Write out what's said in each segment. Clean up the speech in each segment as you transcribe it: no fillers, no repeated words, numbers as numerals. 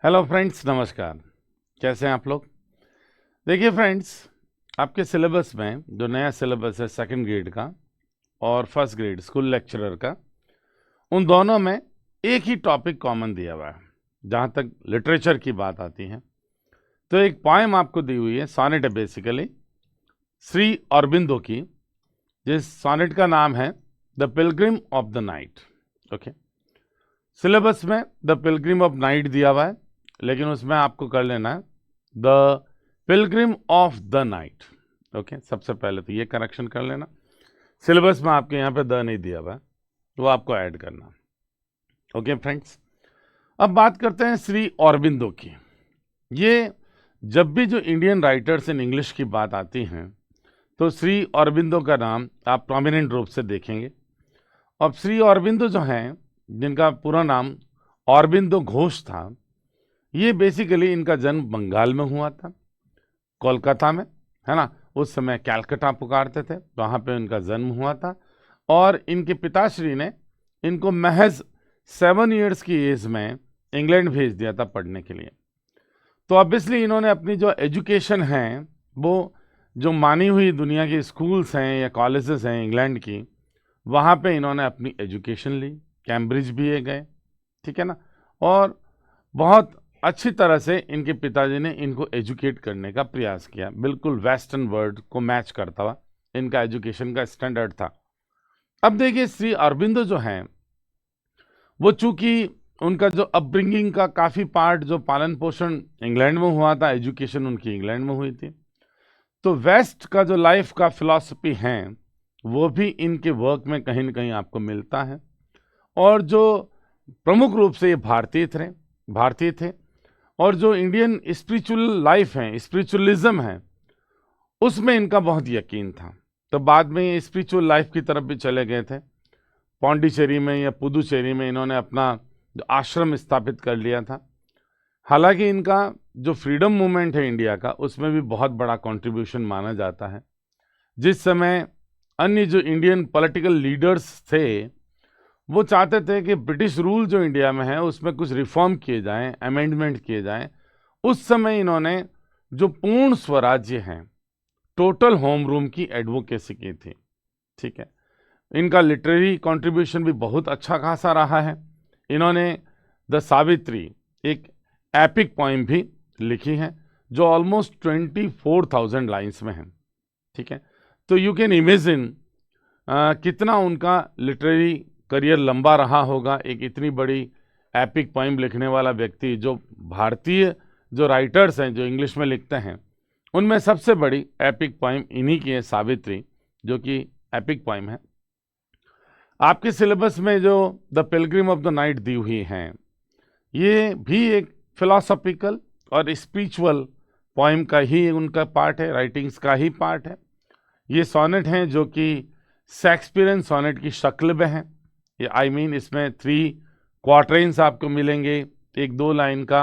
Hello friends, नमस्कार। कैसे हैं आप लोग? देखिए फ्रेंड्स, आपके सिलेबस में जो नया सिलेबस है सेकंड ग्रेड का और फर्स्ट ग्रेड स्कूल लेक्चरर का, उन दोनों में एक ही टॉपिक कॉमन दिया हुआ है जहाँ तक लिटरेचर की बात आती है। तो एक पोएम आपको दी हुई है, सॉनेट है बेसिकली, श्री अरबिंदो की, जिस सॉनेट का नाम है the pilgrim of the night. Okay, syllabus में द पिलग्रिम ऑफ नाइट दिया हुआ है, लेकिन उसमें आपको कर लेना है the pilgrim of the night. Okay, सबसे पहले तो ये करेक्शन कर लेना। सिलेबस में आपके यहाँ पे द नहीं दिया हुआ है, वो आपको ऐड करना। ओके फ्रेंड्स, अब बात करते हैं श्री अरबिंदो की। ये जब भी जो इंडियन राइटर्स इन इंग्लिश की बात आती हैं तो श्री अरबिंदो का नाम आप प्रोमिनेंट रूप से देखेंगे। अब श्री अरबिंदो जो हैं, जिनका पूरा नाम अरबिंदो घोष था, ये बेसिकली इनका जन्म बंगाल में हुआ था, कोलकाता में, है ना। उस समय कैलकाटा पुकारते थे, वहाँ पे इनका जन्म हुआ था। और इनके पिताश्री ने इनको महज 7 इयर्स की एज में इंग्लैंड भेज दिया था पढ़ने के लिए। तो ऑब्वियसली इन्होंने अपनी जो एजुकेशन है, वो जो मानी हुई दुनिया की स्कूल्स हैं या कॉलेजेस हैं इंग्लैंड की, वहाँ पे इन्होंने अपनी एजुकेशन ली। कैम्ब्रिज भी ये गए, ठीक है ना। और बहुत अच्छी तरह से इनके पिताजी ने इनको एजुकेट करने का प्रयास किया, बिल्कुल वेस्टर्न वर्ल्ड को मैच करता हुआ इनका एजुकेशन का स्टैंडर्ड था। अब देखिए, श्री अरबिंदो जो हैं, वो चूंकि उनका जो अपब्रिंगिंग का काफ़ी पार्ट, जो पालन पोषण इंग्लैंड में हुआ था, एजुकेशन उनकी इंग्लैंड में हुई थी, तो वेस्ट का जो लाइफ का फिलॉसफी है वो भी इनके वर्क में कहीं ना कहीं आपको मिलता है। और जो प्रमुख रूप से ये भारतीय थे, और जो इंडियन स्पिरिचुअल लाइफ है, स्पिरिचुअलिज्म है, उसमें इनका बहुत यकीन था। तो बाद में ये स्पिरिचुअल लाइफ की तरफ भी चले गए थे। पौंडीचेरी में या पुदुचेरी में इन्होंने अपना जो आश्रम स्थापित कर लिया था। हालांकि इनका जो फ्रीडम मूवमेंट है इंडिया का, उसमें भी बहुत बड़ा कंट्रीब्यूशन माना जाता है। जिस समय अन्य जो इंडियन पॉलिटिकल लीडर्स थे, वो चाहते थे कि ब्रिटिश रूल जो इंडिया में है उसमें कुछ रिफॉर्म किए जाएं, अमेंडमेंट किए जाएं, उस समय इन्होंने जो पूर्ण स्वराज्य है, टोटल होम रूल की एडवोकेसी की थी, ठीक है। इनका लिटरेरी कंट्रीब्यूशन भी बहुत अच्छा खासा रहा है। इन्होंने द सावित्री, एक एपिक पोइम भी लिखी है, जो ऑलमोस्ट 24,000 लाइन्स में है, ठीक है। तो यू कैन इमेजिन कितना उनका लिटरेरी करियर लंबा रहा होगा। एक इतनी बड़ी एपिक पोइम लिखने वाला व्यक्ति, जो भारतीय जो राइटर्स हैं जो इंग्लिश में लिखते हैं, उनमें सबसे बड़ी एपिक पोइम इन्हीं की है, सावित्री, जो कि एपिक पोइम है। आपके सिलेबस में जो the pilgrim of the night दी हुई हैं, ये भी एक फिलॉसॉफिकल और स्पिरिचुअल पोइम का ही उनका पार्ट है, राइटिंग्स का ही पार्ट है। ये सोनेट हैं जो कि शेक्सपियरियन सोनेट की शक्ल में हैं। ये इसमें 3 क्वार्टरेंस आपको मिलेंगे, 1-2 लाइन का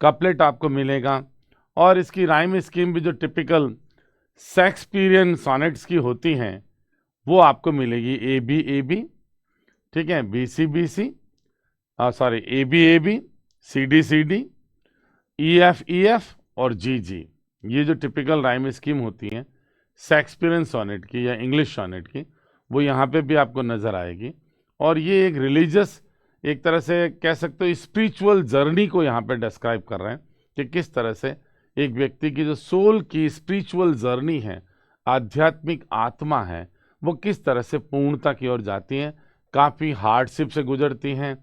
कपलेट आपको मिलेगा, और इसकी राइम स्कीम भी जो टिपिकल शेक्सपियरियन सोनेट्स की होती हैं वो आपको मिलेगी। ए बी, ठीक है, B C, sorry, A B, C D, E F और जी। ये जो टिपिकल राइम स्कीम होती है शेक्सपियरियन सोनेट की या इंग्लिश सोनेट की, वो यहाँ पे भी आपको नज़र आएगी। और ये एक रिलीजियस, एक तरह से कह सकते हो स्पिरिचुअल जर्नी को यहाँ पे डिस्क्राइब कर रहे हैं कि किस तरह से एक व्यक्ति की जो सोल की स्पिरिचुअल जर्नी है, आध्यात्मिक आत्मा है, वो किस तरह से पूर्णता की ओर जाती है। काफ़ी हार्डशिप से गुजरती हैं,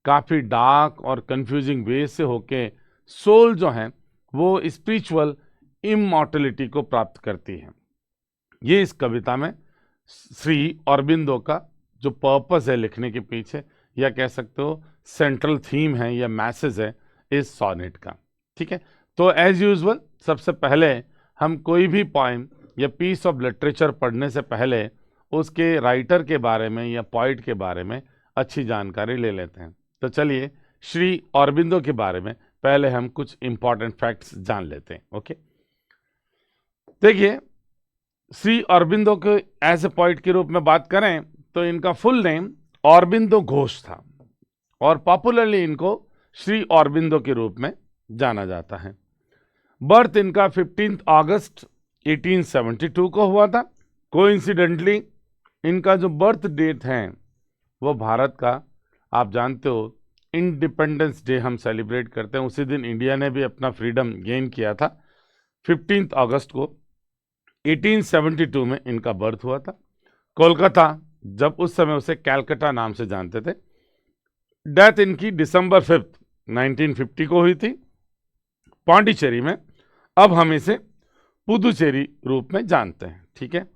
काफ़ी डार्क और कंफ्यूजिंग वे से होके सोल जो है वो स्पिरिचुअल इमॉर्टलिटी को प्राप्त करती है। ये इस कविता में श्री अरबिंदो का जो पर्पस है लिखने के पीछे, या कह सकते हो सेंट्रल थीम है या मैसेज है इस सॉनेट का, ठीक है। तो एज यूजुअल, सबसे पहले हम कोई भी पोइम या पीस ऑफ लिटरेचर पढ़ने से पहले उसके राइटर के बारे में या पोइट के बारे में अच्छी जानकारी ले लेते हैं। तो चलिए, श्री अरबिंदो के बारे में पहले हम कुछ इंपॉर्टेंट फैक्ट्स जान लेते हैं। ओके, देखिए, श्री अरबिंदो के एज ए पोइट के रूप में बात करें तो इनका फुल नेम अरबिंदो घोष था, और पॉपुलरली इनको श्री अरबिंदो के रूप में जाना जाता है। बर्थ इनका 15 अगस्त 1872 को हुआ था। कोइंसिडेंटली इनका जो बर्थ डेट है वो भारत का, आप जानते हो, इंडिपेंडेंस डे हम सेलिब्रेट करते हैं। उसी दिन इंडिया ने भी अपना फ्रीडम गेन किया था। 15 अगस्त को 1872 में इनका बर्थ हुआ था। कोलकाता, जब उस समय उसे कैलकाटा नाम से जानते थे। डेथ इनकी दिसंबर 5, 1950 को हुई थी, पांडिचेरी में। अब हम इसे पुदुचेरी रूप में जानते हैं, ठीक है।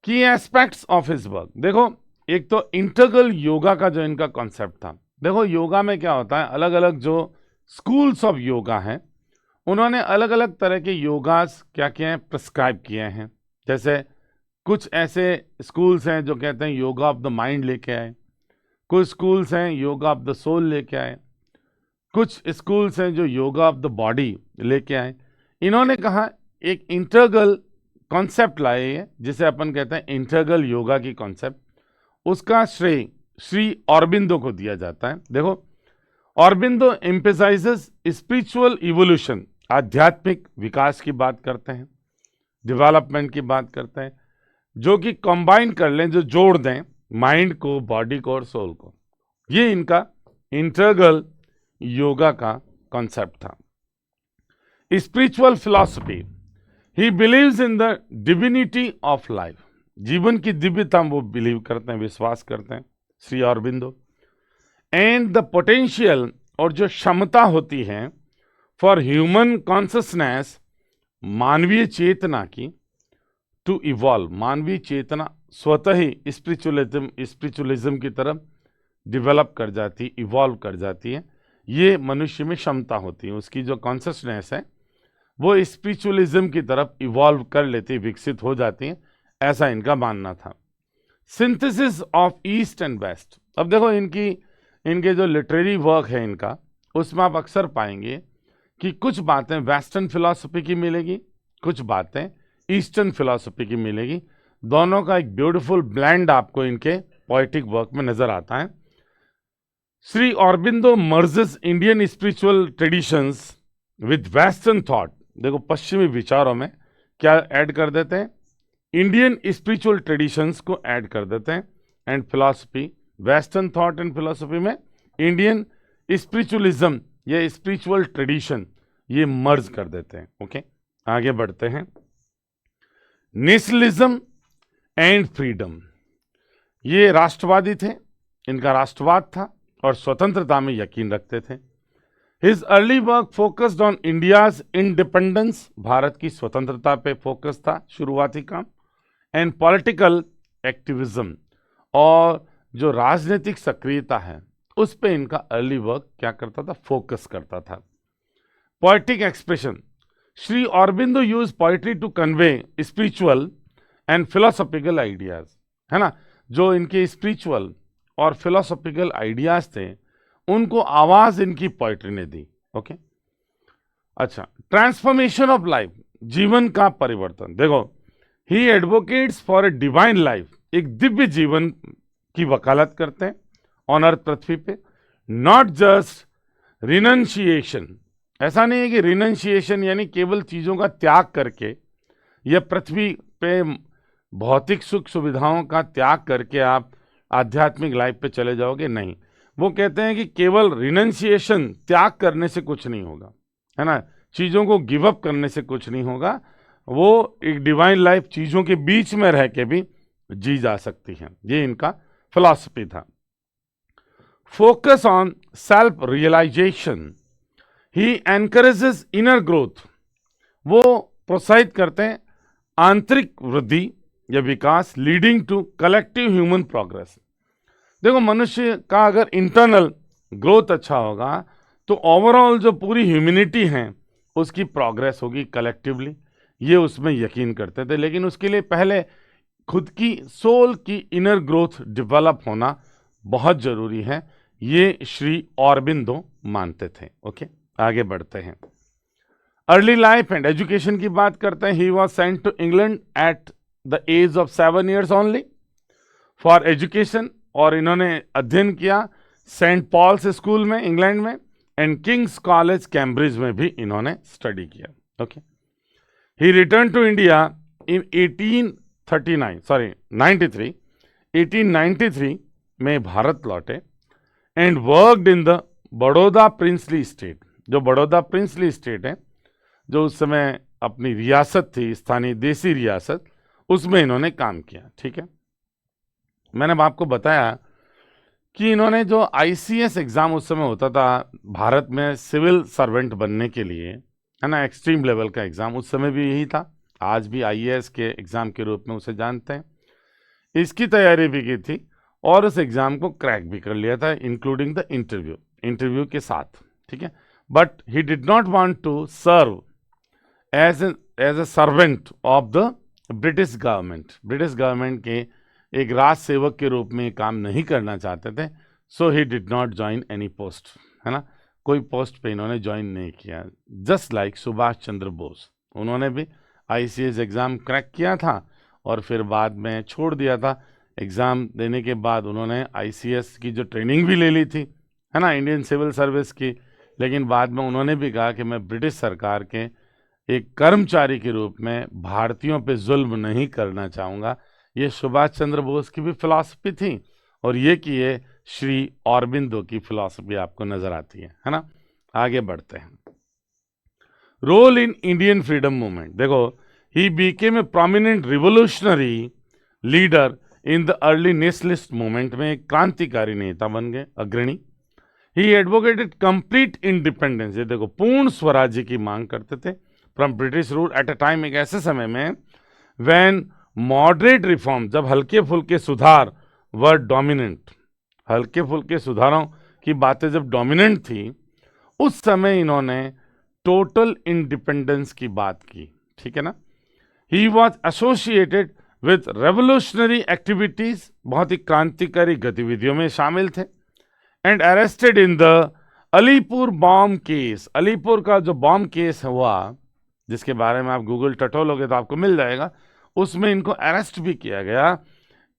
की एस्पेक्ट्स ऑफ हिज वर्क, देखो एक तो इंटीग्रल योगा का जो इनका कॉन्सेप्ट था। देखो योगा में क्या होता है, अलग अलग जो स्कूल्स ऑफ योगा हैं उन्होंने अलग अलग तरह के योगास क्या किए हैं, प्रिस्क्राइब किए हैं। जैसे कुछ ऐसे स्कूल्स हैं जो कहते हैं योगा ऑफ द माइंड लेके आए, कुछ स्कूल्स हैं योगा ऑफ द सोल लेके आए, कुछ स्कूल्स हैं जो योगा ऑफ द बॉडी लेके आए। इन्होंने कहा एक इंटीग्रल कॉन्सेप्ट लाए हैं जिसे अपन कहते हैं इंटीग्रल योगा की कॉन्सेप्ट। उसका श्रेय श्री अरबिंदो को दिया जाता है। देखो अरबिंदो एम्फेसाइजेस स्पिरिचुअल इवोल्यूशन, आध्यात्मिक विकास की बात करते हैं, डेवलपमेंट की बात करते हैं, जो कि कंबाइन कर लें, जो जोड़ दें माइंड को, बॉडी को और सोल को। ये इनका इंटीग्रल योगा का कॉन्सेप्ट था। Spiritual philosophy, he believes in the divinity of life, जीवन की दिव्यता वो बिलीव करते हैं, विश्वास करते हैं Shri Aurobindo. And the potential, और जो क्षमता होती है फॉर ह्यूमन कॉन्शसनेस, मानवीय चेतना की, टू इवॉल्व, मानवीय चेतना स्वतः ही स्पिरिचुअलिज्म की तरफ डेवलप कर जाती, इवॉल्व कर जाती है। ये मनुष्य में क्षमता होती है, उसकी जो कॉन्शसनेस है वो स्पिरिचुअलिज्म की तरफ इवॉल्व कर लेती, विकसित हो जाती है, ऐसा इनका मानना था। Synthesis of east and west, अब देखो इनके जो लिटरेरी वर्क है इनका, उसमें आप अक्सर पाएंगे कि कुछ बातें वेस्टर्न फिलॉसफी की मिलेगी, कुछ बातें ईस्टर्न फिलॉसफी की मिलेगी। दोनों का एक ब्यूटीफुल ब्लेंड आपको इनके पोएटिक वर्क में नजर आता है। Shri Aurobindo merges Indian spiritual traditions with western thought, देखो पश्चिमी विचारों में क्या ऐड कर देते हैं, इंडियन स्पिरिचुअल ट्रेडिशंस को ऐड कर देते हैं, and philosophy, western thought and philosophy में इंडियन स्पिरिचुअलिज्म या स्पिरिचुअल ट्रेडिशन ये मर्ज कर देते हैं। ओके, आगे बढ़ते हैं। नेशनलिज्म एंड फ्रीडम, ये राष्ट्रवादी थे, इनका राष्ट्रवाद था और स्वतंत्रता में यकीन रखते थे। His early work focused on India's independence, Bharat की स्वतंत्रता पे फोकस था शुरुआती काम, एंड पॉलिटिकल एक्टिविज्म, और जो राजनीतिक सक्रियता है उस पे इनका अर्ली वर्क क्या करता था, फोकस करता था। Poetic expression, Shri Aurobindo use poetry to convey spiritual and philosophical ideas, है ना, जो इनके स्पिरिचुअल और फिलोसॉफिकल आइडियाज थे उनको आवाज इनकी पोएट्री ने दी। ओके, अच्छा, ट्रांसफॉर्मेशन ऑफ लाइफ, जीवन का परिवर्तन, देखो he advocates for a divine life, एक दिव्य जीवन की वकालत करते हैं ऑन अर्थ, पृथ्वी पे। नॉट जस्ट रिनंशिएशन, ऐसा नहीं है कि रिनंशिएशन यानी केवल चीजों का त्याग करके या पृथ्वी पे भौतिक सुख सुविधाओं का त्याग करके आप आध्यात्मिक लाइफ पे चले जाओगे, नहीं। वो कहते हैं कि केवल रिनंशिएशन, त्याग करने से कुछ नहीं होगा, है ना, चीजों को गिव अप करने से कुछ नहीं होगा। वो एक डिवाइन लाइफ चीजों के बीच में रह के भी जी जा सकती है, ये इनका फिलॉसफी था। Focus on self realisation, he encourages inner growth, वो प्रोत्साहित करते हैं आंतरिक वृद्धि या विकास, leading to collective human progress. देखो मनुष्य का अगर इंटरनल ग्रोथ अच्छा होगा तो ओवरऑल जो पूरी ह्यूमैनिटी है उसकी प्रोग्रेस होगी कलेक्टिवली, ये उसमें यकीन करते थे। लेकिन उसके लिए पहले खुद की सोल की इनर ग्रोथ डेवलप होना बहुत जरूरी है, ये श्री अरबिंदो मानते थे। ओके, आगे बढ़ते हैं। अर्ली लाइफ एंड एजुकेशन की बात करते हैं। He was sent to England at the age of 7 years only for education, और इन्होंने अध्ययन किया सेंट पॉल्स स्कूल में इंग्लैंड में, एंड किंग्स कॉलेज कैम्ब्रिज में भी इन्होंने स्टडी किया। Okay, he returned to India in 1893 में भारत लौटे and worked in the Baroda princely state. जो बड़ौदा प्रिंसली स्टेट है, जो उस समय अपनी रियासत थी, स्थानीय देसी रियासत, उसमें इन्होंने काम किया। ठीक है, मैंने आपको बताया कि इन्होंने जो आईसीएस एग्जाम उस समय होता था भारत में सिविल सर्वेंट बनने के लिए, है ना, एक्सट्रीम लेवल का एग्जाम, उस समय भी यही था, आज भी आईएएस के एग्जाम के रूप में उसे जानते हैं। इसकी तैयारी भी की थी और उस एग्जाम को क्रैक भी कर लिया था, इंक्लूडिंग द इंटरव्यू के साथ। ठीक है, but he did not want to serve as a servant of the British government. British government के एक राज सेवक के रूप में काम नहीं करना चाहते थे। So he did not join any post, है ना, कोई पोस्ट पे इन्होंने ज्वाइन नहीं किया। जस्ट लाइक सुभाष चंद्र बोस, उन्होंने भी आईसीएस एग्ज़ाम क्रैक किया था और फिर बाद में छोड़ दिया था। एग्ज़ाम देने के बाद उन्होंने आईसीएस की जो ट्रेनिंग भी ले ली थी, है ना, इंडियन सिविल सर्विस की, लेकिन बाद में उन्होंने भी कहा कि मैं ब्रिटिश सरकार के एक कर्मचारी के रूप में भारतीयों पे जुल्म नहीं करना चाहूँगा। ये सुभाष चंद्र बोस की भी फिलॉसफी थी और ये कि ये श्री ऑरबिंदो की फिलॉसफी आपको नजर आती है ना। आगे बढ़ते हैं। Role in Indian freedom movement, देखो, he became a prominent revolutionary leader in the early nationalist movement में एक क्रांतिकारी नेता बन गए, अग्रणी। ही एडवोकेटेड कंप्लीट इंडिपेंडेंस, ये देखो, पूर्ण स्वराज्य की मांग करते थे from British rule at a time, एक ऐसे समय में व्हेन मॉडरेट रिफॉर्म, जब हल्के फुल्के सुधार वर डोमिनेंट, हल्के फुल्के सुधारों की बातें जब डोमिनेंट थी, उस समय इन्होंने टोटल इंडिपेंडेंस की बात की। ठीक है ना। He was associated with revolutionary activities, बहुत ही क्रांतिकारी गतिविधियों में शामिल थे। And arrested in the Alipur bomb case, Alipur का जो बॉम्ब केस हुआ, जिसके बारे में आप गूगल टटोलोगे तो आपको मिल जाएगा, उसमें इनको अरेस्ट भी किया गया।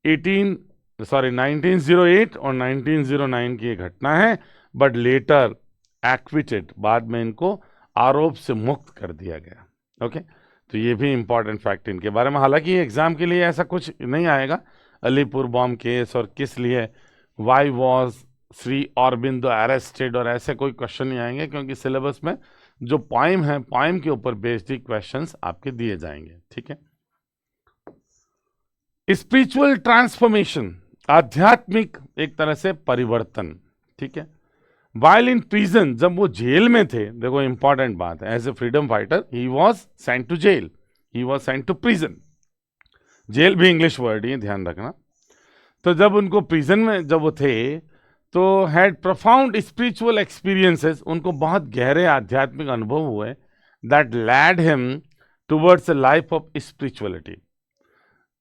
1908 और 1909 की ये घटना है, बट लेटर एक्विटेड, बाद में इनको आरोप से मुक्त कर दिया गया। ओके, तो ये भी इंपॉर्टेंट फैक्ट इनके बारे में। हालांकि एग्जाम के लिए ऐसा कुछ नहीं आएगा, अलीपुर बॉम्ब केस और किस लिए, why was Shri Aurobindo arrested, और ऐसे कोई क्वेश्चन नहीं आएंगे, क्योंकि सिलेबस में जो पोइम है, पोइम के ऊपर बेस्ड ही क्वेश्चंस आपके दिए जाएंगे। ठीक है। स्पिरिचुअल ट्रांसफॉर्मेशन, आध्यात्मिक एक तरह से परिवर्तन। ठीक है। वाइल इन प्रिजन, जब वो जेल में थे, देखो इंपॉर्टेंट बात है, as a freedom fighter he was sent to jail, he was sent to prison. Jail भी इंग्लिश वर्ड ही है, ध्यान रखना। तो जब उनको प्रिजन में जब वो थे, तो हैड प्रोफाउंड स्पिरिचुअल एक्सपीरियंसेस, उनको बहुत गहरे आध्यात्मिक अनुभव हुए, that led him towards a life of spirituality.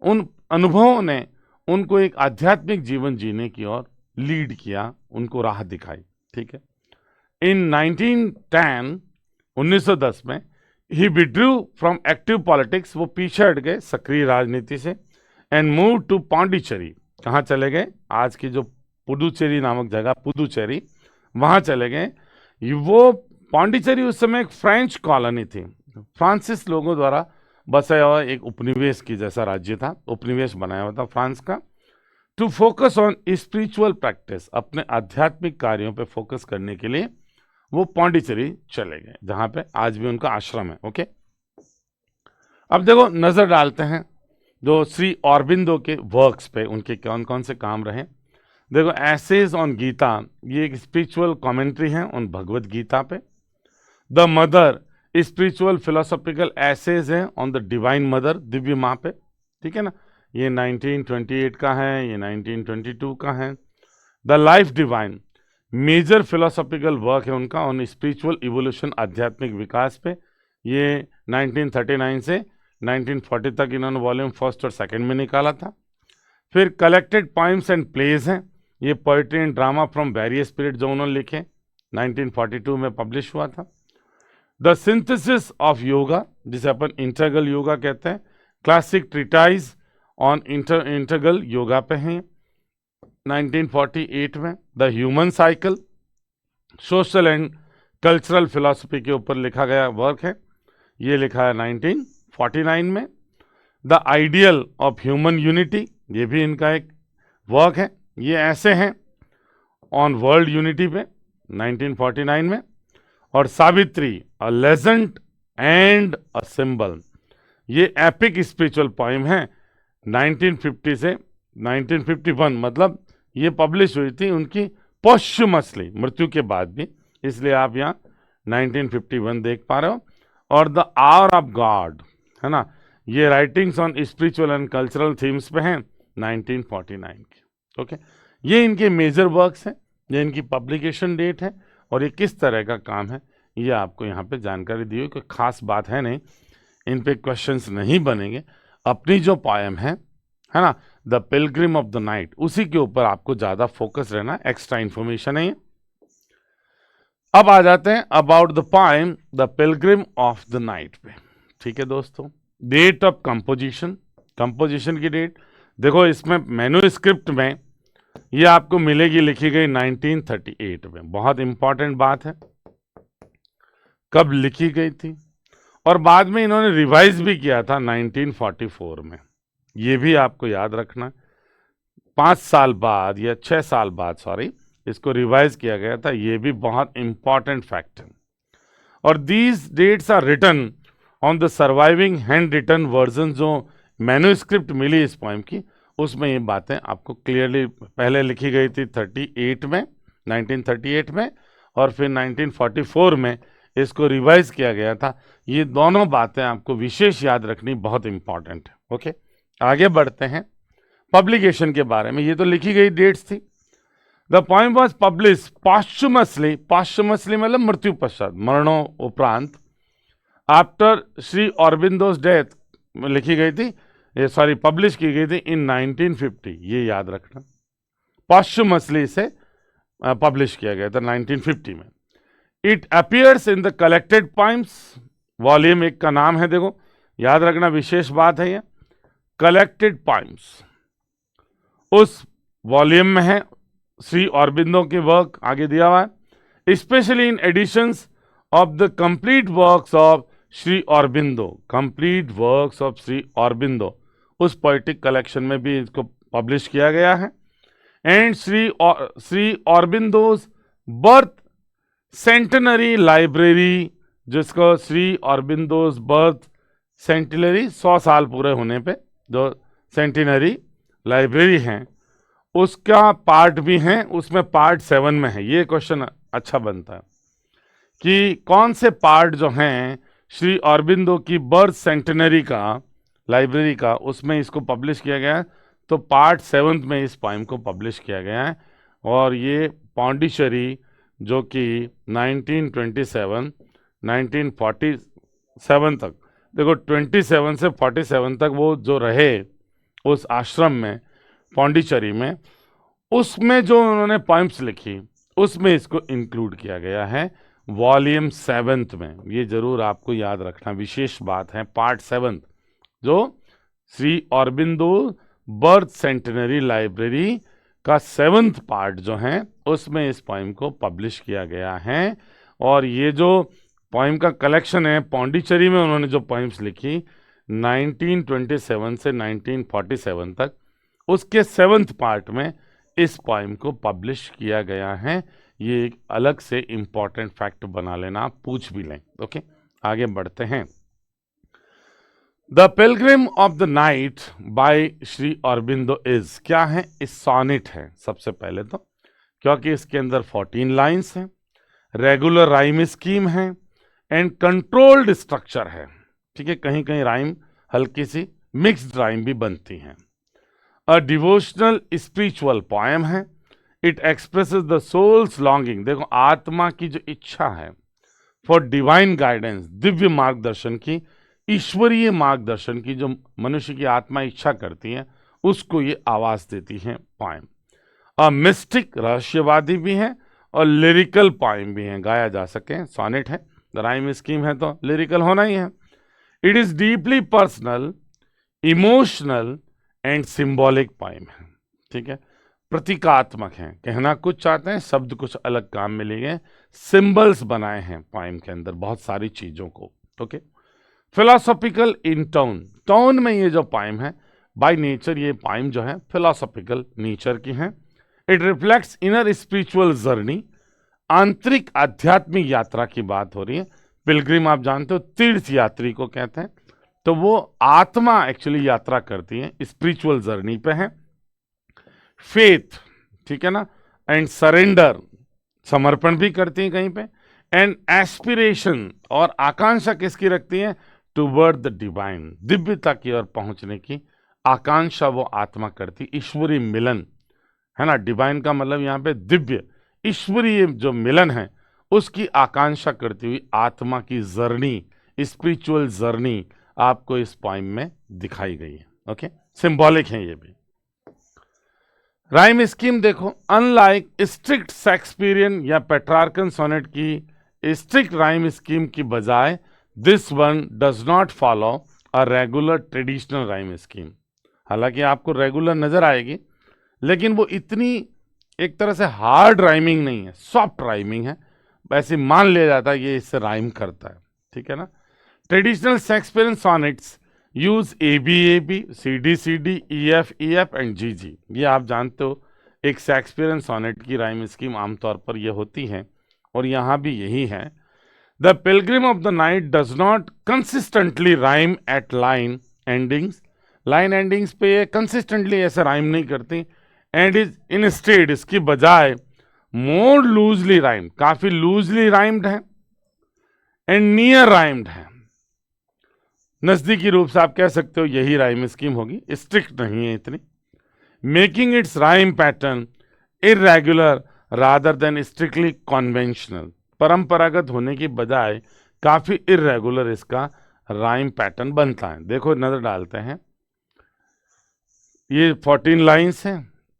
उन अनुभवों ने उनको एक आध्यात्मिक जीवन जीने की ओर लीड किया, उनको राह दिखाई। ठीक है। इन 1910 में ही विड्रू फ्रॉम एक्टिव पॉलिटिक्स, वो पीछे हट गए सक्रिय राजनीति से, एंड मूव टू पांडिचेरी। कहाँ चले गए? आज की जो पुडुचेरी नामक जगह, पुदुचेरी, वहां चले गए। वो पांडिचेरी उस समय एक फ्रेंच कॉलोनी थी, फ्रांसिस लोगों द्वारा बसाया हुआ एक उपनिवेश की जैसा राज्य था, उपनिवेश बनाया हुआ था फ्रांस का। To focus on spiritual practice, अपने आध्यात्मिक कार्यों पे फोकस करने के लिए वो पांडिचेरी चले गए, जहां पे आज भी उनका आश्रम है। ओके, अब देखो नजर डालते हैं जो श्री ऑरबिंदो के वर्क्स पे, उनके कौन कौन से काम रहे। देखो, एसेज ऑन गीता, ये एक स्पिरिचुअल कमेंट्री है उन भगवत गीता पे। The mother, spiritual philosophical essays है ऑन द डिवाइन मदर, दिव्य माँ पे। ठीक है ना, ये 1928 का है, ये 1922 का है। The life divine, major philosophical work है उनका ऑन स्पिरिचुअल इवोल्यूशन, आध्यात्मिक विकास पे। ये 1939 से 1940 तक इन्होंने वॉल्यूम फर्स्ट और सेकंड में निकाला था। फिर कलेक्टेड पोइम्स एंड प्लेज हैं, ये poetry and drama from various period जो उन्होंने लिखे, 1942 में पब्लिश हुआ था। द सिंथेसिस ऑफ योगा, जिसे अपन इंटरगल योगा कहते हैं, classic treatise on integral yoga पे हैं 1948 में। The human cycle, social and cultural philosophy के ऊपर लिखा गया वर्क है, ये लिखा है 1949 में। The ideal of human unity, ये भी इनका एक वर्क है, ये ऐसे हैं ऑन वर्ल्ड यूनिटी पे 1949 में। और Savitri a legend and a symbol, ये एपिक स्पिरिचुअल पोएम है 1950 से 1951, मतलब ये पब्लिश हुई थी उनकी पोस्टुमसली, मृत्यु के बाद भी, इसलिए आप यहाँ 1951 देख पा रहे हो। और द आवर ऑफ गॉड है ना, ये writings on spiritual and cultural themes पे हैं 1949 के। ओके, ये इनके मेजर वर्क्स हैं, ये इनकी पब्लिकेशन डेट है, और ये किस तरह का काम है ये आपको यहाँ पे जानकारी दी हुई। कोई खास बात है नहीं, इन पे क्वेश्चंस नहीं बनेंगे। अपनी जो पोएम है ना, the pilgrim of the night, उसी के ऊपर आपको ज्यादा फोकस रहना, एक्स्ट्रा इंफॉर्मेशन है ये। अब आ जाते हैं about the poem the pilgrim of the night पे। ठीक है दोस्तों, डेट ऑफ कंपोजिशन, कंपोजिशन की डेट देखो, इसमें मैन्युस्क्रिप्ट में ये आपको मिलेगी लिखी गई 1938 में। बहुत इंपॉर्टेंट बात है कब लिखी गई थी, और बाद में इन्होंने रिवाइज भी किया था 1944 में, ये भी आपको याद रखना। 5 साल बाद या 6 साल बाद सॉरी, इसको रिवाइज किया गया था, ये भी बहुत इंपॉर्टेंट फैक्ट है। और these dates are written on the surviving hand written version, जो मैन्युस्क्रिप्ट मिली इस पोएम की, उसमें ये बातें आपको क्लियरली, पहले लिखी गई थी 38 में 1938 में, और फिर 1944 में इसको रिवाइज किया गया था। ये दोनों बातें आपको विशेष याद रखनी, बहुत इंपॉर्टेंट है। ओके, आगे बढ़ते हैं पब्लिकेशन के बारे में। ये तो लिखी गई डेट्स थी। द पोएम वॉज पब्लिश पॉस्टुमसली, पॉस्टुमसली मतलब मृत्यु पश्चात, मरणों उपरांत, आफ्टर श्री ऑरबिंदोज डेथ लिखी गई थी, ये सॉरी पब्लिश की गई थी इन 1950, ये याद रखना। पॉस्टुमसली से पब्लिश किया गया था 1950 में। It appears in the collected poems, volume 1 का नाम है, देखो याद रखना, विशेष बात है ये, कलेक्टेड पोएम्स उस वॉल्यूम में है। श्री ऑरबिंदो के वर्क आगे दिया हुआ है, specially in editions of the complete works of Shri Aurobindo, complete works of Shri Aurobindo, उस पोएटिक कलेक्शन में भी इसको पब्लिश किया गया है। And Shri Aurobindo's birth centenary library, जिसको श्री ऑरबिंदोज बर्थ सेंटिनरी, 100 साल पूरे होने पे जो सेंटिनरी लाइब्रेरी हैं, उसका पार्ट भी है, उसमें पार्ट 7 में है। ये क्वेश्चन अच्छा बनता है कि कौन से पार्ट जो हैं श्री ऑरबिंदो की बर्थ सेंटिनरी का, लाइब्रेरी का, उसमें इसको पब्लिश किया गया है। तो पार्ट 7 में इस पोएम को पब्लिश किया गया है, और ये पौंडीचेरी जो कि 1927 1947 तक, देखो 27 से 47 तक वो जो रहे उस आश्रम में पौंडीचेरी में, उसमें जो उन्होंने पोएम्स लिखी उसमें इसको इंक्लूड किया गया है वॉल्यूम 7 में। ये जरूर आपको याद रखना, विशेष बात है। पार्ट 7 जो Shri Aurobindo birth centenary library का 7th पार्ट जो है, उसमें इस पोएम को पब्लिश किया गया है। और ये जो पोएम का कलेक्शन है, पौंडीचेरी में उन्होंने जो पोएम्स लिखी 1927 से 1947 तक, उसके 7th पार्ट में इस पोएम को पब्लिश किया गया है। ये एक अलग से इंपॉर्टेंट फैक्ट बना लेना, आप पूछ भी लें। ओके, आगे बढ़ते हैं। The pilgrim of the night by Shri Aurobindo is, क्या है? इस सॉनेट है सबसे पहले तो, क्योंकि इसके अंदर 14 लाइन्स हैं, रेगुलर राइम स्कीम है एंड कंट्रोल्ड स्ट्रक्चर है। ठीक है, कहीं कहीं राइम हल्की सी मिक्स्ड राइम भी बनती हैं। अ डिवोशनल स्पिरिचुअल पोएम है। It expresses the soul's longing, देखो आत्मा की जो इच्छा है फॉर डिवाइन गाइडेंस, दिव्य मार्गदर्शन की, ईश्वरीय मार्गदर्शन की, जो मनुष्य की आत्मा इच्छा करती है उसको ये आवाज देती है पोएम। अ मिस्टिक, रहस्यवादी भी है, और लिरिकल पोएम भी है, गाया जा सके। सॉनेट है, राइम स्कीम है तो लिरिकल होना ही है। It is deeply personal, emotional and symbolic poem है। ठीक है, प्रतीकात्मक हैं, कहना कुछ चाहते हैं, शब्द कुछ अलग काम में लिए गए, सिंबल्स बनाए हैं पोएम के अंदर बहुत सारी चीजों को। ओके, फिलोसॉफिकल इन टोन, टोन में ये जो पोएम है बाय नेचर ये पोएम जो है फिलोसॉफिकल नेचर की है। It reflects inner spiritual journey, आंतरिक आध्यात्मिक यात्रा की बात हो रही है। पिलग्रिम आप जानते हो तीर्थ यात्री को कहते हैं, तो वो आत्मा एक्चुअली यात्रा करती है, स्पिरिचुअल जर्नी पे है। फेथ, ठीक है ना, एंड सरेंडर, समर्पण भी करती है कहीं पे, एंड एस्पिरेशन, और आकांक्षा किसकी रखती है, टूवर्ड द डिवाइन, दिव्यता की ओर पहुंचने की आकांक्षा वो आत्मा करती, ईश्वरीय मिलन है ना, डिवाइन का मतलब यहाँ पे दिव्य ईश्वरीय जो मिलन है उसकी आकांक्षा करती हुई आत्मा की जर्नी, स्पिरिचुअल जर्नी आपको इस पोएम में दिखाई गई है। ओके, सिंबॉलिक है ये भी। राइम स्कीम देखो, अनलाइक स्ट्रिक्ट शेक्सपियरियन या पेट्रार्कन सोनेट की स्ट्रिक्ट राइम स्कीम की बजाय this one does not follow a regular traditional rhyme scheme. हालांकि आपको रेगुलर नजर आएगी, लेकिन वो इतनी एक तरह से हार्ड राइमिंग नहीं है, सॉफ्ट राइमिंग है, वैसे मान लिया जाता है ये इससे राइम करता है, ठीक है ना। Traditional Shakespearean sonnets use ABAB, CD EF and GG, ये आप जानते हो एक शेक्सपियरियन सॉनेट की राइम स्कीम आमतौर पर ये होती है, और यहाँ भी यही है। The pilgrim of the night does not consistently rhyme at line endings, line endings पे ये कंसिस्टेंटली ऐसे राइम नहीं करती, एंड इज इंस्टेड, इसकी बजाय मोर लूजली राइम्ड, काफी लूजली राइम्ड है, एंड नियर राइम्ड है, नजदीकी रूप से आप कह सकते हो यही राइम स्कीम होगी, स्ट्रिक्ट नहीं है इतनी। Making it's rhyme pattern irregular rather than strictly conventional, परंपरागत होने की बजाय काफी इरेगुलर इसका राइम पैटर्न बनता है। देखो नजर डालते हैं, ये 14 लाइन्स हैं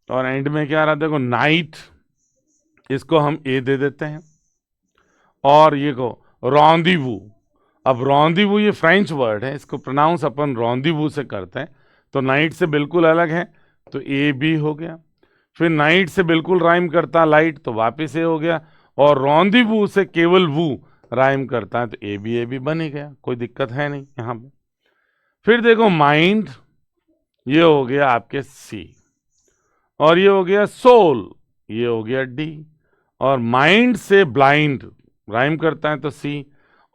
और एंड में क्या आ रहा है, देखो नाइट, इसको हम ए दे देते हैं, और ये को रॉन्दिवू, अब रॉन्दिवू ये फ्रेंच वर्ड है, इसको प्रोनाउंस अपन रॉन्दिवू से करते हैं, तो नाइट से बिल्कुल अलग है, तो ए बी हो गया। फिर नाइट से बिल्कुल राइम करता है लाइट, तो वापिस ए हो गया, और रॉन्दिवू से केवल वू राइम करता है, तो ए बी बन ही गया, कोई दिक्कत है नहीं यहाँ पे। फिर देखो माइंड, ये हो गया आपके सी, और ये हो गया सोल, ये हो गया डी, और माइंड से ब्लाइंड राइम करता है तो सी,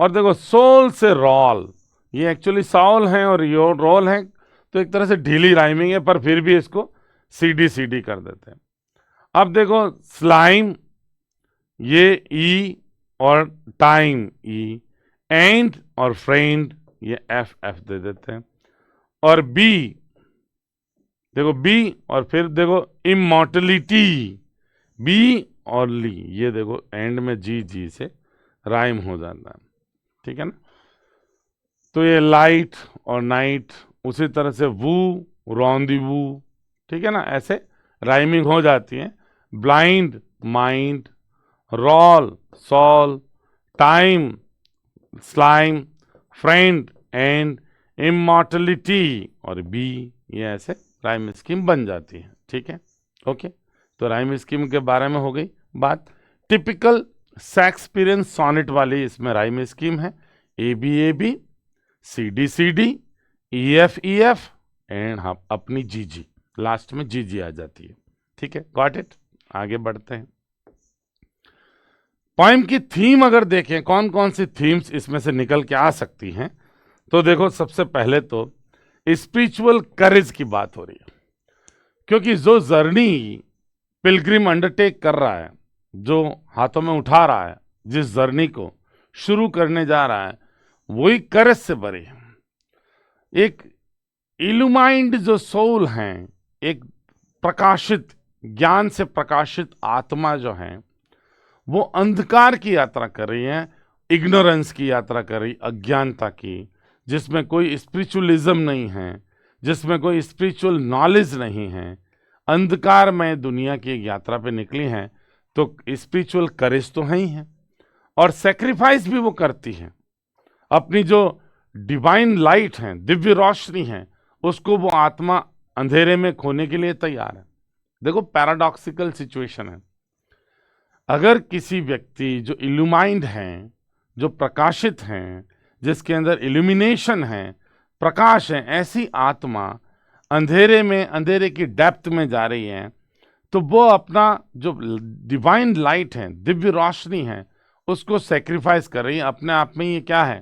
और देखो सोल से रॉल, ये एक्चुअली सॉल है और योर रोल है, तो एक तरह से ढीली राइमिंग है, पर फिर भी इसको CD कर देते हैं। अब देखो स्लाइम, ये ई और टाइम ई, एंड और फ्रेंड ये F दे देते हैं, और बी, देखो बी, और फिर देखो इमॉर्टलिटी, बी और ली, ये देखो एंड में जी से राइम हो जाता है, ठीक है ना। तो ये लाइट और नाइट, उसी तरह से वू रॉन्दिवू, ठीक है ना, ऐसे राइमिंग हो जाती है। Blind mind, roll soul, time slime, friend and immortality और बी, ये ऐसे राइम स्कीम बन जाती है, ठीक है। ओके, तो राइम स्कीम के बारे में हो गई बात। टिपिकल शेक्सपियरियन सॉनेट वाली इसमें राइम स्कीम है, ABAB, CD EF एंड हाँ अपनी GG, लास्ट में GG आ जाती है, ठीक है, गॉट इट। आगे बढ़ते हैं। पोएम की थीम अगर देखें कौन कौन सी थीम्स इसमें से निकल के आ सकती हैं, तो देखो सबसे पहले तो स्पिरिचुअल करेज की बात हो रही है, क्योंकि जो जर्नी पिलग्रिम अंडरटेक कर रहा है, जो हाथों में उठा रहा है, जिस जर्नी को शुरू करने जा रहा है, वही करेज से भरी है। एक इल्यूमाइंड जो सोल हैं, एक प्रकाशित ज्ञान से प्रकाशित आत्मा जो है, वो अंधकार की यात्रा कर रही है, इग्नोरेंस की यात्रा कर रही, अज्ञानता की, जिसमें कोई स्पिरिचुअलिज्म नहीं है, जिसमें कोई स्पिरिचुअल नॉलेज नहीं है, अंधकार में दुनिया की एक यात्रा पे निकली हैं, तो स्पिरिचुअल करेज तो है ही है, और सेक्रीफाइस भी वो करती है, अपनी जो डिवाइन लाइट है, दिव्य रोशनी है, उसको वो आत्मा अंधेरे में खोने के लिए तैयार है। देखो पैराडॉक्सिकल सिचुएशन है। अगर किसी व्यक्ति जो इल्यूमाइंड हैं, जो प्रकाशित हैं, जिसके अंदर इल्यूमिनेशन है, प्रकाश है, ऐसी आत्मा अंधेरे में, अंधेरे की डेप्थ में जा रही है, तो वो अपना जो डिवाइन लाइट है, दिव्य रोशनी है, उसको सेक्रीफाइस कर रही है। अपने आप में ये क्या है?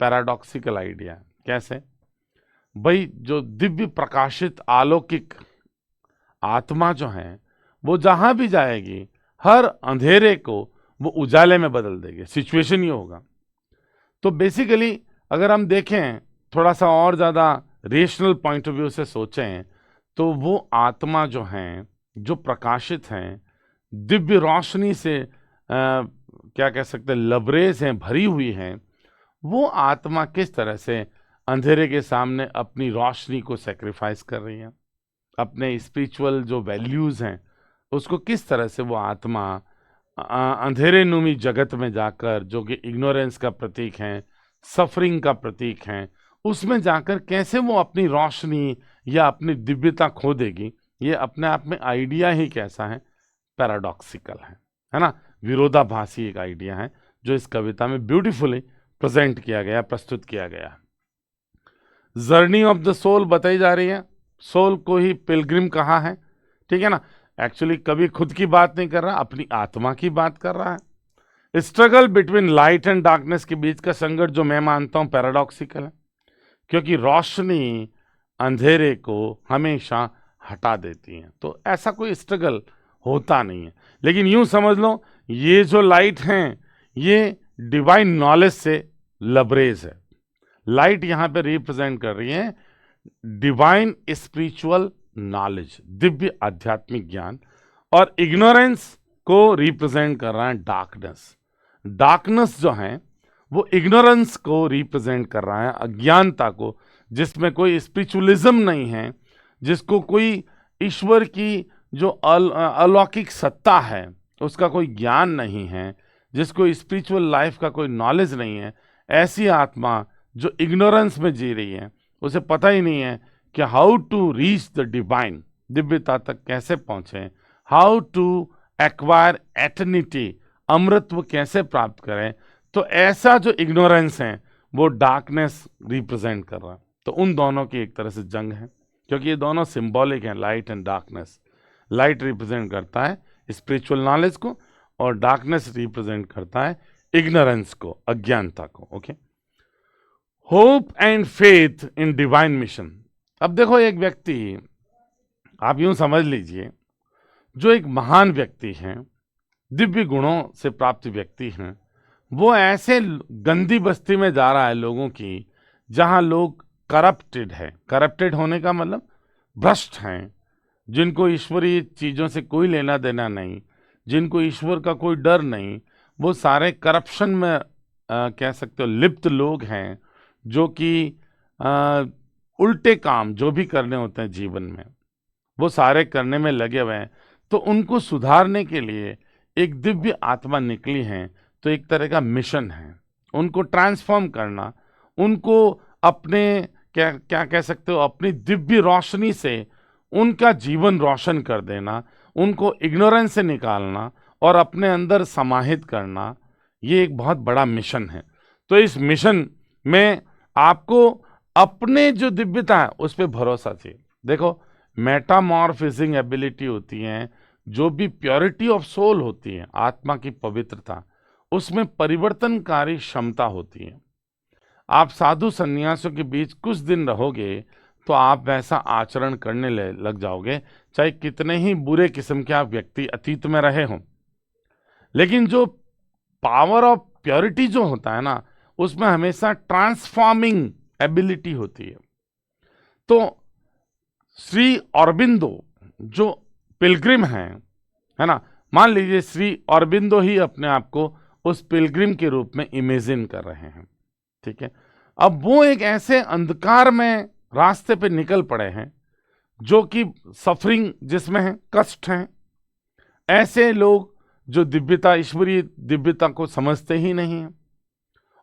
Paradoxical idea. कैसे भाई? जो दिव्य प्रकाशित अलौकिक आत्मा जो है, वो जहां भी जाएगी हर अंधेरे को वो उजाले में बदल देगी। सिचुएशन ये होगा। तो बेसिकली अगर हम देखें, थोड़ा सा और ज़्यादा रेशनल पॉइंट ऑफ व्यू से सोचें, तो वो आत्मा जो हैं, जो प्रकाशित हैं, दिव्य रोशनी से क्या कह सकते हैं, लबरेज हैं, भरी हुई हैं, वो आत्मा किस तरह से अंधेरे के सामने अपनी रोशनी को सेक्रीफाइस कर रही है, अपने स्पिरिचुअल जो वैल्यूज़ हैं उसको किस तरह से वो आत्मा अंधेरे नुमी जगत में जाकर, जो कि इग्नोरेंस का प्रतीक है, सफरिंग का प्रतीक है, उसमें जाकर कैसे वो अपनी रोशनी या अपनी दिव्यता खो देगी। ये अपने आप में आइडिया ही कैसा है? पैराडॉक्सिकल है ना? विरोधाभासी एक आइडिया है जो इस कविता में ब्यूटीफुली प्रेजेंट किया गया, प्रस्तुत किया गया। जर्नी ऑफ द सोल बताई जा रही है। सोल को ही पिलग्रिम कहा है, ठीक है ना? एक्चुअली कभी खुद की बात नहीं कर रहा, अपनी आत्मा की बात कर रहा है। Struggle between light and darkness के बीच का संघर्ष जो मैं मानता हूं पैराडॉक्सिकल है, क्योंकि रोशनी अंधेरे को हमेशा हटा देती है। तो ऐसा कोई स्ट्रगल होता नहीं है। लेकिन यूं समझ लो, ये जो लाइट हैं, ये डिवाइन नॉलेज से लबरेज है। लाइट यहां पे रिप्रेजेंट कर रही है डिवाइन स्पिरिचुअल नॉलेज, दिव्य आध्यात्मिक ज्ञान, और इग्नोरेंस को रिप्रेजेंट कर रहा है डार्कनेस। डार्कनेस जो है वो इग्नोरेंस को रिप्रेजेंट कर रहा है, अज्ञानता को, जिसमें कोई स्पिरिचुअलिज्म नहीं है, जिसको कोई ईश्वर की जो अलौकिक सत्ता है उसका कोई ज्ञान नहीं है, जिसको स्पिरिचुअल लाइफ का कोई नॉलेज नहीं है। ऐसी आत्मा जो इग्नोरेंस में जी रही है, उसे पता ही नहीं है कि how to reach the divine, दिव्यता तक कैसे पहुंचे, हाउ टू एक्वायर एटर्निटी, अमृतत्व कैसे प्राप्त करें। तो ऐसा जो इग्नोरेंस है वो डार्कनेस रिप्रेजेंट कर रहा है। तो उन दोनों की एक तरह से जंग है, क्योंकि ये दोनों सिंबॉलिक हैं, light and darkness. Light represent करता है स्पिरिचुअल नॉलेज को, और डार्कनेस रिप्रेजेंट करता है इग्नोरेंस को, अज्ञानता को। Okay, hope and faith in divine mission. अब देखो, एक व्यक्ति, आप यूं समझ लीजिए, जो एक महान व्यक्ति हैं, दिव्य गुणों से प्राप्त व्यक्ति हैं, वो ऐसे गंदी बस्ती में जा रहा है लोगों की, जहां लोग करप्टेड है। करप्टेड होने का मतलब भ्रष्ट हैं, जिनको ईश्वरीय चीजों से कोई लेना देना नहीं, जिनको ईश्वर का कोई डर नहीं, वो सारे करप्शन में कह सकते हो लिप्त लोग हैं, जो कि उल्टे काम जो भी करने होते हैं जीवन में, वो सारे करने में लगे हुए हैं। तो उनको सुधारने के लिए एक दिव्य आत्मा निकली है। तो एक तरह का मिशन है उनको ट्रांसफॉर्म करना, उनको अपने क्या क्या कह सकते हो, अपनी दिव्य रोशनी से उनका जीवन रोशन कर देना, उनको इग्नोरेंस से निकालना और अपने अंदर समाहित करना। ये एक बहुत बड़ा मिशन है। तो इस मिशन में आपको अपने जो दिव्यता है उस पर भरोसा चाहिए। देखो, मेटामॉर्फिजिंग एबिलिटी होती है, जो भी प्योरिटी ऑफ सोल होती है, आत्मा की पवित्रता, उसमें परिवर्तनकारी क्षमता होती है। आप साधु संन्यासियों के बीच कुछ दिन रहोगे तो आप वैसा आचरण करने लग जाओगे, चाहे कितने ही बुरे किस्म के आप व्यक्ति अतीत में रहे हों। लेकिन जो पावर ऑफ प्योरिटी जो होता है ना, उसमें हमेशा ट्रांसफॉर्मिंग एबिलिटी होती है। तो श्री अरबिंदो जो पिलग्रिम हैं, है ना, मान लीजिए श्री अरबिंदो ही अपने आप को उस पिलग्रिम के रूप में इमेजिन कर रहे हैं, ठीक है। अब वो एक ऐसे अंधकार में रास्ते पे निकल पड़े हैं जो कि सफरिंग जिसमें है, कष्ट हैं। ऐसे लोग जो दिव्यता, ईश्वरीय दिव्यता को समझते ही नहीं है।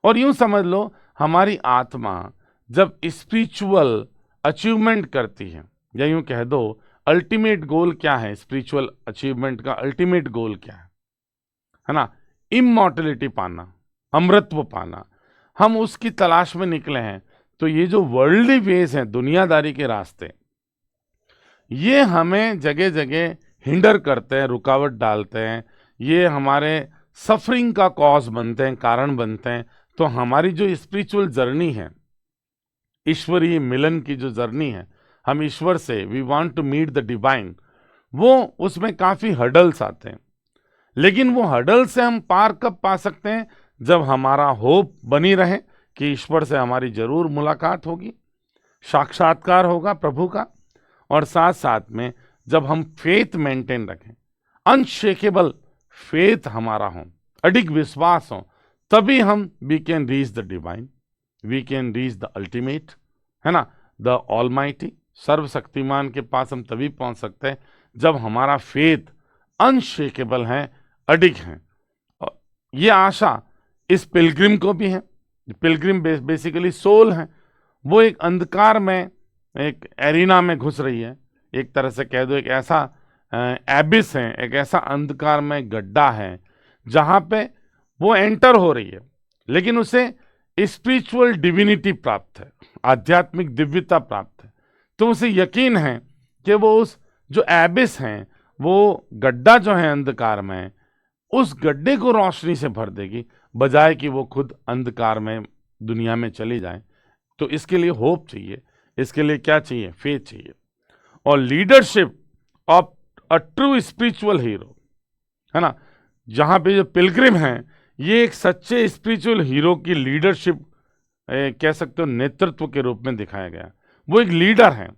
और यूं समझ लो, हमारी आत्मा जब स्पिरिचुअल अचीवमेंट करती है, या यूं कह दो अल्टीमेट गोल क्या है, स्पिरिचुअल अचीवमेंट का अल्टीमेट गोल क्या है ना? इमॉर्टलिटी पाना, अमृतत्व पाना, हम उसकी तलाश में निकले हैं। तो ये जो वर्ल्डली वेज हैं, दुनियादारी के रास्ते, ये हमें जगह जगह हिंडर करते हैं, रुकावट डालते हैं, ये हमारे सफरिंग का कॉज बनते हैं, कारण बनते हैं। तो हमारी जो स्पिरिचुअल जर्नी है, ईश्वरीय मिलन की जो जर्नी है, हम ईश्वर से we want to meet the divine, वो उसमें काफी हर्डल्स आते हैं। लेकिन वो हर्डल से हम पार कब पा सकते हैं? जब हमारा होप बनी रहे कि ईश्वर से हमारी जरूर मुलाकात होगी, साक्षात्कार होगा प्रभु का, और साथ साथ में जब हम फेथ मेंटेन रखें, अनशेकेबल फेथ हमारा हो, अडिग विश्वास हो, तभी हम we can reach the divine, we can reach the ultimate, है ना, द ऑलमाइटी, सर्वशक्तिमान के पास हम तभी पहुंच सकते हैं जब हमारा फेथ अनशेकेबल है, अडिग है। और ये आशा इस पिलग्रिम को भी है। पिलग्रिम बेसिकली सोल है, वो एक अंधकार में, एक एरिना में घुस रही है, एक तरह से कह दो एक ऐसा एबिस है, एक ऐसा अंधकार में गड्ढा है जहां पे वो एंटर हो रही है, लेकिन उसे स्पिरिचुअल डिविनिटी प्राप्त है, आध्यात्मिक दिव्यता प्राप्त है। तो उसे यकीन है कि वो उस जो एबिस है, वो गड्ढा जो है अंधकार में, उस गड्ढे को रोशनी से भर देगी, बजाय कि वो खुद अंधकार में दुनिया में चली जाए। तो इसके लिए होप चाहिए, इसके लिए क्या चाहिए? फेथ चाहिए। और leadership of a true spiritual hero, है ना, जहां पे जो पिलग्रिम हैं, ये एक सच्चे स्पिरिचुअल हीरो की लीडरशिप कह सकते हो, नेतृत्व के रूप में दिखाया गया। वो एक लीडर है,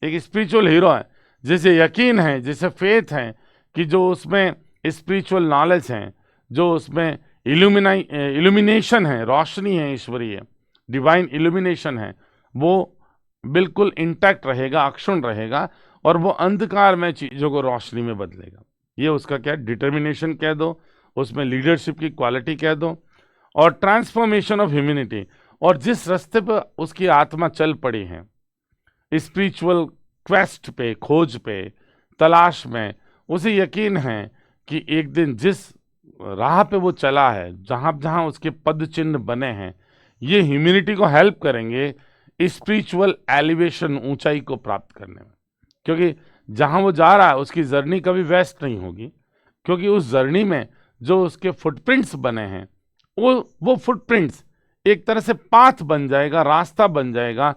एक स्पिरिचुअल हीरो है, जिसे यकीन है, जिसे फेथ है कि जो उसमें स्पिरिचुअल नॉलेज है, जो उसमें इल्यूमिनेशन है, रोशनी है, ईश्वरीय डिवाइन इल्यूमिनेशन है, वो बिल्कुल इंटैक्ट रहेगा, अक्षुण रहेगा, और वो अंधकार में चीजों को रोशनी में बदलेगा। ये उसका क्या डिटर्मिनेशन कह दो, उसमें लीडरशिप की क्वालिटी कह दो, और ट्रांसफॉर्मेशन ऑफ ह्यूमैनिटी। और जिस रास्ते पर उसकी आत्मा चल पड़ी है, स्पिरिचुअल क्वेस्ट पे, खोज पे, तलाश में, उसे यकीन है कि एक दिन जिस राह पे वो चला है, जहां जहां उसके पद चिन्ह बने हैं, ये ह्यूमैनिटी को हेल्प करेंगे स्पिरिचुअल एलिवेशन, ऊंचाई को प्राप्त करने में। क्योंकि जहां वो जा रहा है उसकी जर्नी कभी वेस्ट नहीं होगी, क्योंकि उस जर्नी में जो उसके फुटप्रिंट्स बने हैं, वो फुटप्रिंट्स एक तरह से पाथ बन जाएगा, रास्ता बन जाएगा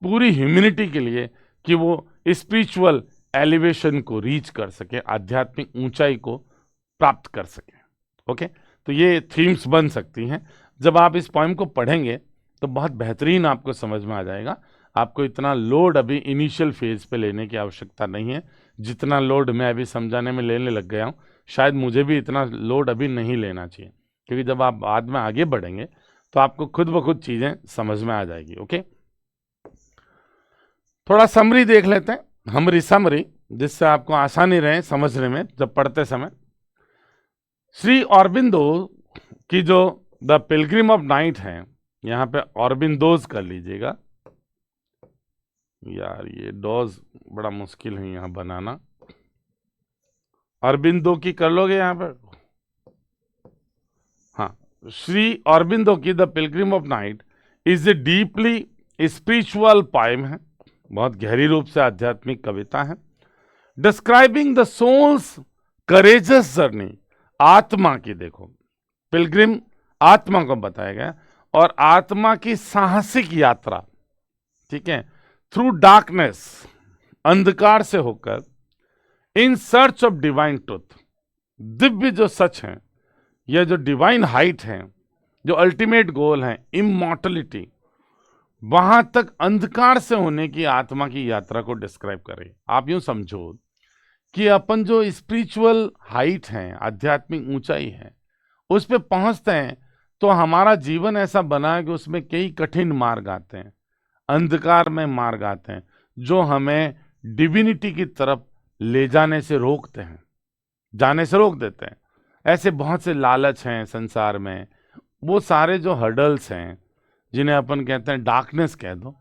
पूरी ह्यूमैनिटी के लिए, कि वो स्पिरिचुअल एलिवेशन को रीच कर सके, आध्यात्मिक ऊंचाई को प्राप्त कर सके। ओके, तो ये थीम्स बन सकती हैं। जब आप इस पोएम को पढ़ेंगे तो बहुत बेहतरीन आपको समझ में आ जाएगा। आपको इतना लोड अभी इनिशियल फेज पे लेने की आवश्यकता नहीं है, जितना लोड मैं अभी समझाने में लेने लग गया हूँ। शायद मुझे भी इतना लोड अभी नहीं लेना चाहिए, क्योंकि जब आप बाद में आगे बढ़ेंगे तो आपको खुद ब खुद चीजें समझ में आ जाएगी। ओके, थोड़ा समरी देख लेते हैं, हमरी समरी, जिससे आपको आसानी रहे समझने में जब पढ़ते समय। श्री ऑरबिंदो की जो द पिलग्रिम ऑफ नाइट है, यहाँ पे ऑरबिंदोज कर लीजिएगा यार, ये डोज बड़ा मुश्किल है यहाँ बनाना। अरबिंदो की कर लोगे यहाँ पर? हाँ, श्री ऑरबिंदो की the pilgrim of night is a deeply spiritual poem है, बहुत गहरी रूप से आध्यात्मिक कविता है, describing the soul's courageous journey, आत्मा की, देखो पिलग्रिम आत्मा को बताया गया, और आत्मा की साहसिक यात्रा, ठीक है, थ्रू डार्कनेस, अंधकार से होकर, in search of divine truth, Divya जो सच है, यह जो डिवाइन हाइट है, जो अल्टीमेट गोल है इमॉर्टलिटी, वहां तक अंधकार से होने की आत्मा की यात्रा को डिस्क्राइब करे। आप यूं समझो कि अपन जो स्पिरिचुअल हाइट है, आध्यात्मिक ऊंचाई है, उस पे पहुंचते हैं तो हमारा जीवन ऐसा बना है कि उसमें कई कठिन मार्ग आते हैं, अंधकार में मार्ग आते हैं, जो हमें डिविनिटी की तरफ ले जाने से रोकते हैं, जाने से रोक देते हैं। ऐसे बहुत से लालच हैं संसार में, वो सारे जो हर्डल्स हैं, जिन्हें अपन कहते हैं डार्कनेस कह दो,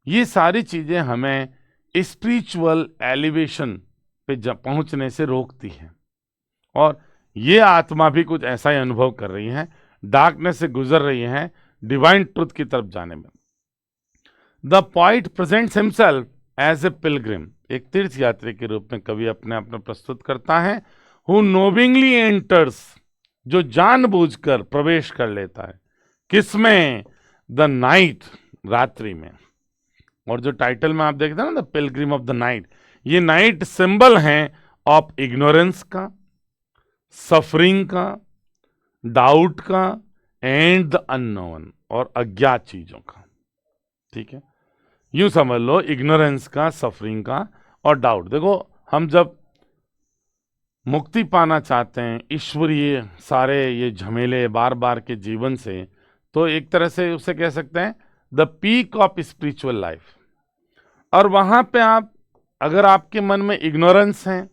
ये सारी चीजें हमें स्पिरिचुअल एलिवेशन पे पहुंचने से रोकती है, और ये आत्मा भी कुछ ऐसा ही अनुभव कर रही है, डार्कनेस से गुजर रही है डिवाइन ट्रुथ की तरफ जाने में। The poet presents himself as a pilgrim, एक तीर्थ यात्री के रूप में कवि अपने आप में प्रस्तुत करता है, हु नोविंगली एंटर्स, जो जानबूझकर प्रवेश कर लेता है, किसमें? द नाइट, रात्रि में। और जो टाइटल में आप देखते हैं ना, the pilgrim of the night, ये नाइट सिंबल है ऑफ इग्नोरेंस का, सफरिंग का, डाउट का, एंड द अननोन, और अज्ञात चीजों का। ठीक है, यूं समझ लो, इग्नोरेंस का, सफरिंग का और डाउट। देखो, हम जब मुक्ति पाना चाहते हैं ईश्वरीय सारे ये झमेले बार बार के जीवन से, तो एक तरह से उसे कह सकते हैं the peak of spiritual life. और वहां पे आप, अगर आपके मन में इग्नोरेंस है,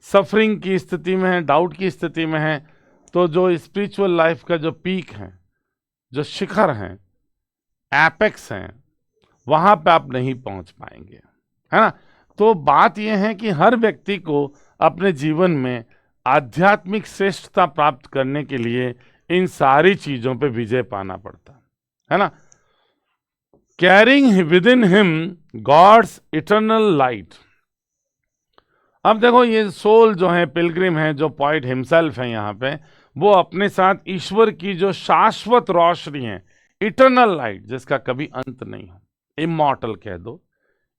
सफरिंग की स्थिति में है, डाउट की स्थिति में है, तो जो स्पिरिचुअल लाइफ का जो पीक है, जो शिखर है, एपेक्स है, वहां पे आप नहीं पहुंच पाएंगे, है ना। तो बात यह है कि हर व्यक्ति को अपने जीवन में आध्यात्मिक श्रेष्ठता प्राप्त करने के लिए इन सारी चीजों पे विजय पाना पड़ता है ना। Carrying within him God's eternal light. अब देखो, ये सोल जो है, पिलग्रिम है, जो पॉइट हिमसेल्फ है यहाँ पे, वो अपने साथ ईश्वर की जो शाश्वत रोशनी है, इटर्नल लाइट, जिसका कभी अंत नहीं हो, इमॉर्टल कह दो,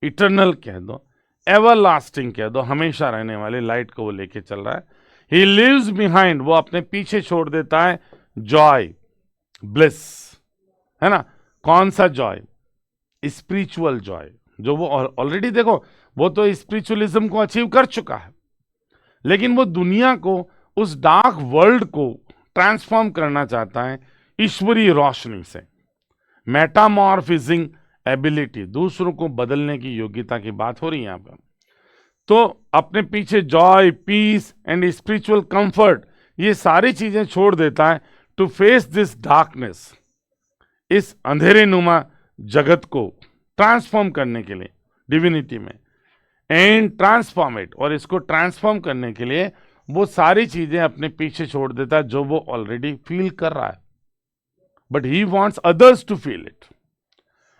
इटर्नल कह दो, एवरलास्टिंग कह दो, हमेशा रहने वाली लाइट को वो लेके चल रहा है। ही लिव्स बिहाइंड, वो अपने पीछे छोड़ देता है जॉय, ब्लिस, है ना। कौन सा जॉय? स्पिरिचुअल जॉय, जो वो ऑलरेडी, देखो, वो तो स्पिरिचुअलिज्म को अचीव कर चुका है, लेकिन वो दुनिया को, उस डार्क वर्ल्ड को ट्रांसफॉर्म करना चाहता है ईश्वरीय रोशनी से। मेटामॉर्फिजिंग एबिलिटी, दूसरों को बदलने की योग्यता की बात हो रही है यहां पर। तो अपने पीछे joy, peace and spiritual comfort, ये सारी चीजें छोड़ देता है टू फेस दिस डार्कनेस, इस अंधेरे नुमा जगत को ट्रांसफॉर्म करने के लिए डिविनिटी में, एंड ट्रांसफॉर्म इट, और इसको ट्रांसफॉर्म करने के लिए वो सारी चीजें अपने पीछे छोड़ देता है जो वो ऑलरेडी फील कर रहा है, but he wants others to feel it,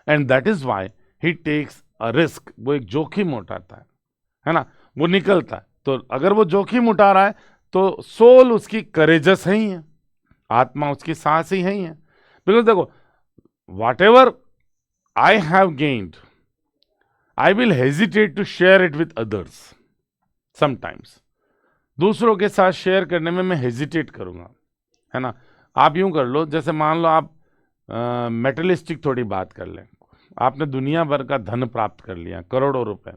and that is why he takes a risk. वो एक जोखिम उठाता है ना, वो निकलता है। तो अगर वो जोखिम उठा रहा है तो सोल उसकी करेजस है ही है, आत्मा उसकी साहसी है ही है। बिकॉज देखो, whatever I have gained, I will hesitate to share it with others. Sometimes दूसरों के साथ शेयर करने में मैं हेजिटेट करूंगा, है ना। आप यूं कर लो, जैसे मान लो आप मेटलिस्टिक थोड़ी बात कर लें, आपने दुनिया भर का धन प्राप्त कर लिया, करोड़ों रुपए,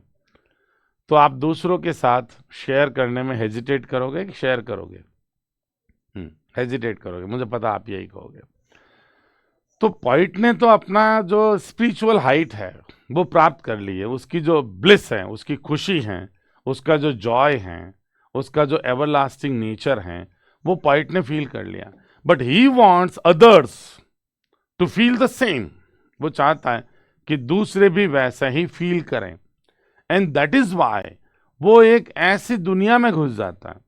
तो आप दूसरों के साथ शेयर करने में हेजिटेट करोगे कि शेयर करोगे? हेजिटेट करोगे, मुझे पता आप यही कहोगे। तो पॉइंट ने तो अपना जो स्पिरिचुअल हाइट है वो प्राप्त कर ली है, उसकी जो ब्लिस है, उसकी खुशी है, उसका जो जॉय है, उसका जो एवरलास्टिंग नेचर है, वो पॉइंट ने फील कर लिया। But he wants others to feel the same, वो चाहता है कि दूसरे भी वैसा ही फील करें, एंड दैट इज वाई वो एक ऐसी दुनिया में घुस जाता है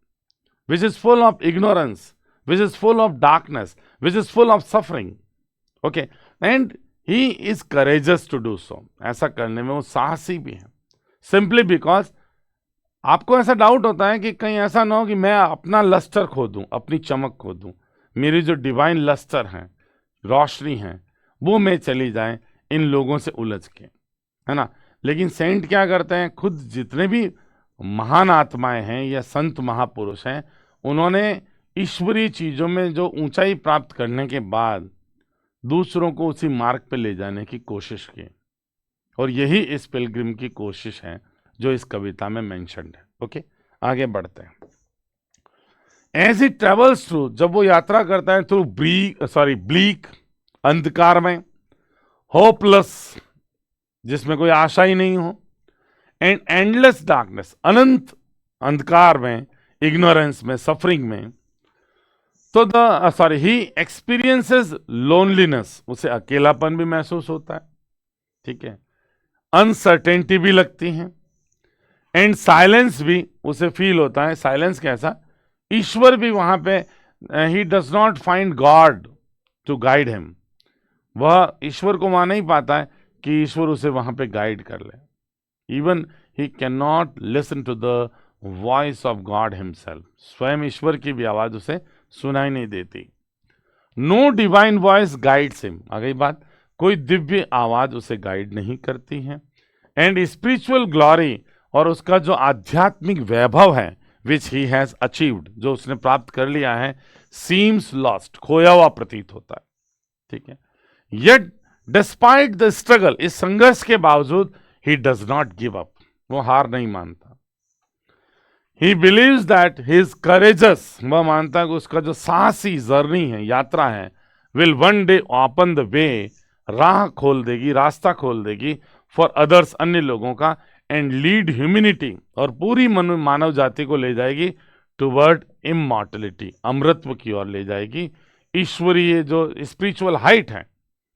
which is full of ignorance, which is full of darkness, which is full of suffering. Okay, and he is courageous to do so, ऐसा करने में वो साहसी भी है, सिंपली बिकॉज आपको ऐसा डाउट होता है कि कहीं ऐसा ना हो कि मैं अपना लस्टर खो दूं, अपनी चमक खो दूं, मेरी जो डिवाइन लस्टर है, रोशनी है, वो मैं चली जाए इन लोगों से उलझ के, है ना। लेकिन सेंट क्या करते हैं, खुद जितने भी महान आत्माएं हैं या संत महापुरुष हैं, उन्होंने ईश्वरीय चीजों में जो ऊंचाई प्राप्त करने के बाद दूसरों को उसी मार्ग पे ले जाने की कोशिश की, और यही इस पिलग्रिम की कोशिश है जो इस कविता में मेंशन्ड है। ओके, आगे बढ़ते हैं। एज इट ट्रेवल्स थ्रू, जब वो यात्रा करता है थ्रू ब्लीक, अंधकार में, होपलेस, जिसमें कोई आशा ही नहीं हो, एंड एंडलेस डार्कनेस, अनंत अंधकार में, इग्नोरेंस में, सफरिंग में, तो ही एक्सपीरियंसेस लोनलीनेस, उसे अकेलापन भी महसूस होता है, ठीक है, अनसर्टेनिटी भी लगती है, एंड साइलेंस भी उसे फील होता है। साइलेंस कैसा? ईश्वर भी वहां पे, he does not find God to guide him, वह ईश्वर को वहां नहीं पाता है कि ईश्वर उसे वहां पे गाइड कर ले। Even he can not listen to the voice of God himself, स्वयं ईश्वर की भी आवाज उसे सुनाई नहीं देती। No divine voice guides him, आ गई बात, कोई दिव्य आवाज उसे गाइड नहीं करती है। एंड स्पिरिचुअल ग्लोरी, और उसका जो आध्यात्मिक वैभव है विच ही हैज अचीव्ड, जो उसने प्राप्त कर लिया है, सीम्स लॉस्ट, खोया हुआ प्रतीत होता है। ठीक है, येट डिस्पाइट द स्ट्रगल, इस संघर्ष के बावजूद ही डज नॉट गिव अप, वो हार नहीं मानता। He believes that he is courageous, वह मानता है कि उसका जो साहसी जर्नी है, यात्रा है, will one day open the way, राह खोल देगी, रास्ता खोल देगी, फॉर अदर्स, अन्य लोगों का, एंड लीड ह्यूमैनिटी, और पूरी मानव जाति को ले जाएगी टुवर्ड इमॉर्टलिटी, अमृतत्व की ओर ले जाएगी, ईश्वरीय जो स्पिरिचुअल हाइट है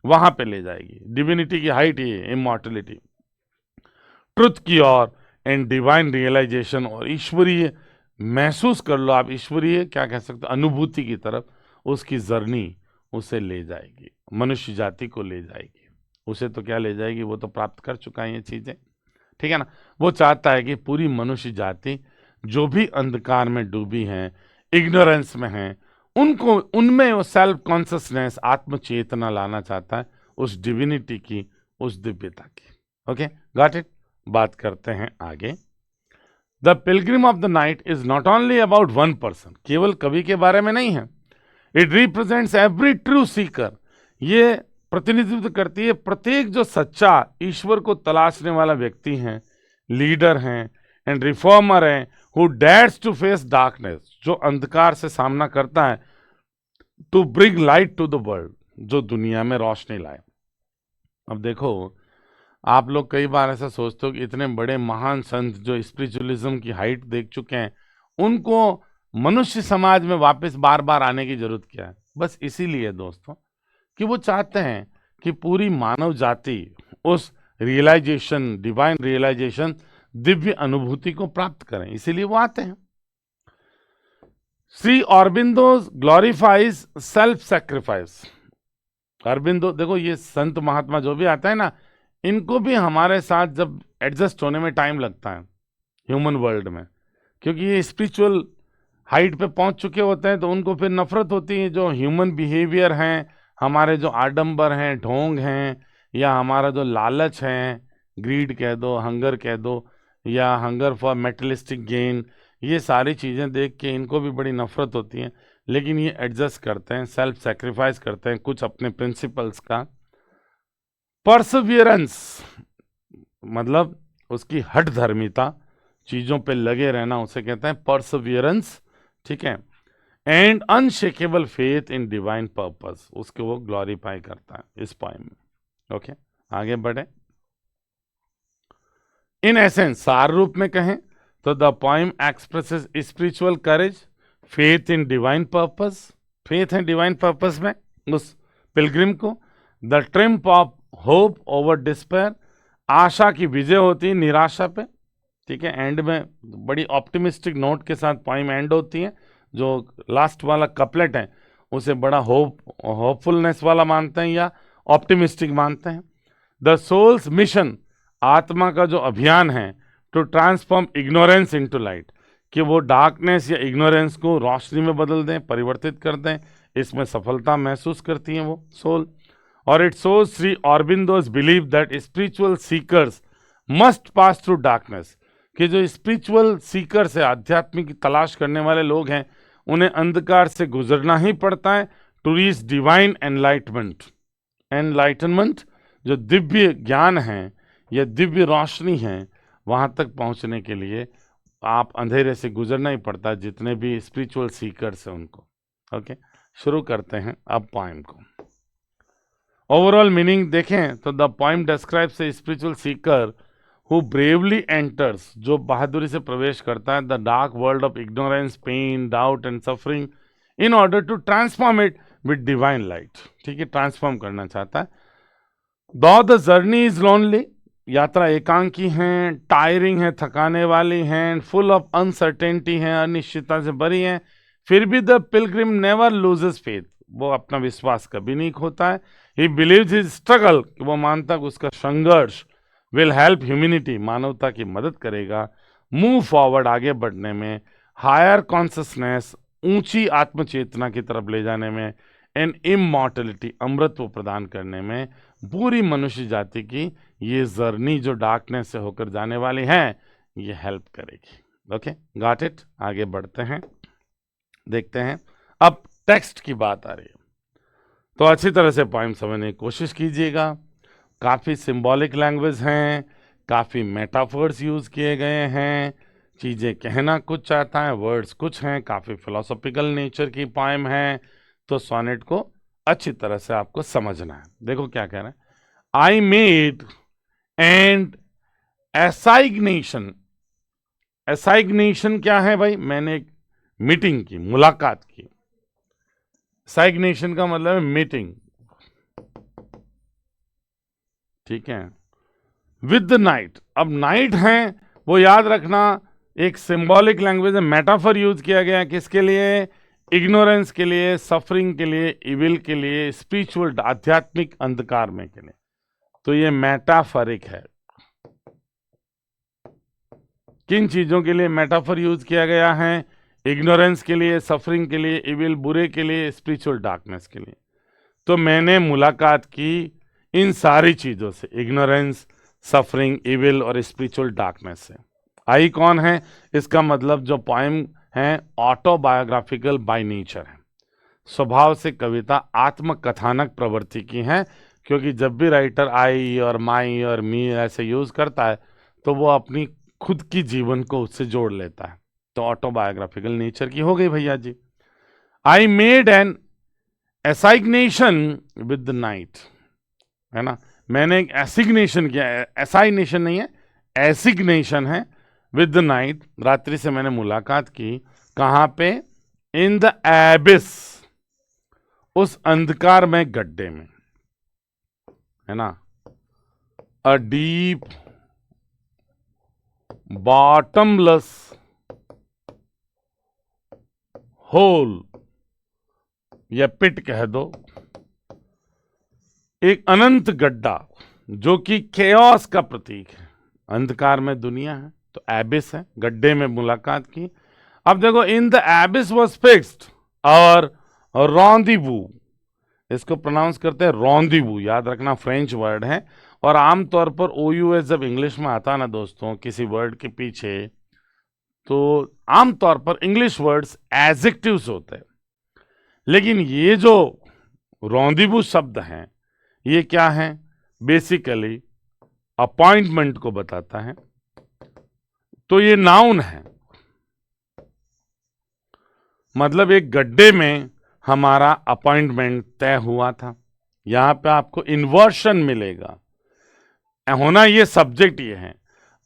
वहां पे ले जाएगी, डिविनिटी की हाइट ही है इमॉर्टलिटी, ट्रुथ की ओर, एंड डिवाइन रियलाइजेशन, और ईश्वरीय महसूस कर लो आप, ईश्वरीय क्या कह सकते हो, अनुभूति की तरफ उसकी जर्नी उसे ले जाएगी, मनुष्य जाति को ले जाएगी। उसे तो क्या ले जाएगी, वो तो प्राप्त कर चुका है ये चीजें, ठीक है ना। वो चाहता है कि पूरी मनुष्य जाति जो भी अंधकार में डूबी है, इग्नोरेंस में है, उनको, उनमें वो सेल्फ कॉन्शियसनेस, आत्मचेतना लाना चाहता है, उस डिविनिटी की, उस दिव्यता की। Okay, got it. बात करते हैं आगे। The pilgrim of the night is not only about one person, केवल कवि के बारे में नहीं है। It represents every true Sikar, ये प्रतिनिधित्व करती है प्रत्येक जो सच्चा ईश्वर को तलाशने वाला व्यक्ति है, लीडर हैं, एंड रिफॉर्मर है, who dares to face darkness, जो अंधकार से सामना करता है, to bring light to the world, जो दुनिया में रोशनी लाए। अब देखो, आप लोग कई बार ऐसा सोचते हो कि इतने बड़े महान संत जो स्पिरिचुअलिज्म की हाइट देख चुके हैं, उनको मनुष्य समाज में वापस बार बार आने की जरूरत क्या है? बस इसीलिए दोस्तों कि वो चाहते हैं कि पूरी मानव जाति उस रियलाइजेशन, डिवाइन रियलाइजेशन, दिव्य अनुभूति को प्राप्त करें, इसीलिए वो आते हैं। Shri Aurobindo glorifies self sacrifice. Aurobindo, देखो ये संत महात्मा जो भी आता है ना, इनको भी हमारे साथ जब एडजस्ट होने में टाइम लगता है ह्यूमन वर्ल्ड में, क्योंकि ये स्पिरिचुअल हाइट पे पहुंच चुके होते हैं, तो उनको फिर नफरत होती है। जो ह्यूमन बिहेवियर हैं, हमारे जो आडंबर हैं, ढोंग हैं, या हमारा जो लालच है, ग्रीड कह दो, हंगर कह दो, या हंगर फॉर मेटलिस्टिक गेन, ये सारी चीज़ें देख के इनको भी बड़ी नफरत होती है। लेकिन ये एडजस्ट करते हैं, सेल्फ सेक्रीफाइस करते हैं कुछ अपने प्रिंसिपल्स का। परसिवियरेंस मतलब उसकी हठ धर्मिता, चीज़ों पे लगे रहना, उसे कहते हैं परसिवियरेंस, ठीक है। And unshakeable faith in divine purpose, उसको वो ग्लोरीफाई करता है इस पोएम में। ओके, आगे बढ़े। इन एसेंस, सार रूप में कहें तो the poem expresses spiritual courage, faith in divine purpose, faith in divine purpose में उस पिलग्रिम को, the triumph of hope over despair, आशा की विजय होती है निराशा पे, ठीक है। एंड में बड़ी ऑप्टिमिस्टिक नोट के साथ पोएम एंड होती है। जो लास्ट वाला कपलेट है उसे बड़ा होपफुलनेस वाला मानते हैं या ऑप्टिमिस्टिक मानते हैं। द सोल्स मिशन, आत्मा का जो अभियान है, to transform ignorance into light, कि वो डार्कनेस या इग्नोरेंस को रोशनी में बदल दें, परिवर्तित कर दें, इसमें सफलता महसूस करती हैं वो सोल। और it shows Shri Aurobindo's believe that spiritual seekers must pass through darkness, कि जो स्पिरिचुअल सीकर्स है, आध्यात्मिक तलाश करने वाले लोग हैं, उन्हें अंधकार से गुजरना ही पड़ता है to reach divine enlightenment. Enlightenment जो दिव्य ज्ञान है या दिव्य रोशनी है, वहाँ तक पहुँचने के लिए आप अंधेरे से गुजरना ही पड़ता है, जितने भी स्पिरिचुअल सीकर्स हैं उनको। ओके, शुरू करते हैं अब पोएम को। ओवरऑल मीनिंग देखें तो the poem describes a spiritual seeker who bravely enters, जो बहादुरी से प्रवेश करता है, the dark world of ignorance, pain, doubt and suffering in order to transform it with divine light, ठीक है, ट्रांसफॉर्म करना चाहता है। दो द जर्नी इज लोनली, यात्रा एकांकी हैं, टायरिंग है, थकाने वाली हैं, फुल ऑफ अनसर्टेनिटी हैं, अनिश्चितता से भरी हैं, फिर भी the Pilgrim never loses faith, वो अपना विश्वास कभी नहीं खोता है। ही बिलीव्स हिज स्ट्रगल, वो मानता है कि उसका संघर्ष विल हेल्प ह्यूमैनिटी, मानवता की मदद करेगा, मूव फॉरवर्ड, आगे बढ़ने में, हायर कॉन्शियसनेस, ऊंची आत्मचेतना की तरफ ले जाने में, एंड इमॉर्टलिटी, अमृतत्व प्रदान करने में। पूरी मनुष्य जाति की ये जर्नी जो डार्कनेस से होकर जाने वाली है, ये हेल्प करेगी। Okay, got it. आगे बढ़ते हैं, देखते हैं। अब टेक्स्ट की बात आ रही है, तो अच्छी तरह से पॉइंट समझने की कोशिश कीजिएगा। काफ़ी सिंबॉलिक लैंग्वेज हैं, काफ़ी मेटाफर्स यूज़ किए गए हैं, चीज़ें कहना कुछ चाहता है, वर्ड्स कुछ हैं, काफ़ी फिलोसॉफिकल नेचर की पोएम है। तो सोनेट को अच्छी तरह से आपको समझना है। देखो क्या कह रहे हैं, आई मेड एंड एसाइग्नेशन। एसाइग्नेशन क्या है भाई? मैंने एक मीटिंग की, मुलाकात की। एसाइग्नेशन का मतलब है मीटिंग, ठीक है, विद द नाइट। अब नाइट है, वो याद रखना, एक सिंबॉलिक लैंग्वेज में मेटाफर यूज किया गया है, किसके लिए? इग्नोरेंस के लिए, सफरिंग के लिए, इविल के लिए, स्पिरिचुअल आध्यात्मिक अंधकार में के लिए। तो ये मेटाफरिक है। किन चीजों के लिए मेटाफर यूज किया गया है? इग्नोरेंस के लिए, सफरिंग के लिए, इविल बुरे के लिए, स्पिरिचुअल डार्कनेस के लिए। तो मैंने मुलाकात की इन सारी चीजों से, इग्नोरेंस, सफरिंग, इविल और स्पिरिचुअल डार्कनेस से। आई कौन है? इसका मतलब जो पोएम है ऑटोबायोग्राफिकल बाय नेचर है, स्वभाव से कविता आत्मकथानक प्रवृत्ति की है, क्योंकि जब भी राइटर आई और माई और मी ऐसे यूज करता है तो वो अपनी खुद की जीवन को उससे जोड़ लेता है। तो ऑटोबायोग्राफिकल नेचर की हो गई भैया जी। I made an assignation with the night, है ना, मैंने एक एसिग्नेशन किया, एसाइग्नेशन नहीं है, एसिग्नेशन है, विद द नाइट, रात्रि से मैंने मुलाकात की। कहां पे? इन द एबिस, उस अंधकार में गड्ढे में, है ना, अ डीप बॉटमलेस होल, या पिट कह दो, एक अनंत गड्ढा जो कि केओस का प्रतीक है। अंधकार में दुनिया है तो एबिस है, गड्ढे में मुलाकात की। अब देखो, इन द एबिस वाज फिक्स्ड और रॉन्दिवू, इसको प्रोनाउंस करते हैं रॉन्दिवू, याद रखना फ्रेंच वर्ड है। और आमतौर पर OUS जब इंग्लिश में आता ना दोस्तों किसी वर्ड के पीछे, तो आमतौर पर इंग्लिश वर्ड्स एडजेक्टिव्स होते हैं, लेकिन ये जो रॉन्दिवू शब्द हैं ये क्या है? बेसिकली अपॉइंटमेंट को बताता है। तो ये नाउन है, मतलब एक गड्ढे में हमारा अपॉइंटमेंट तय हुआ था। यहां पे आपको इन्वर्शन मिलेगा, होना ये सब्जेक्ट ये है।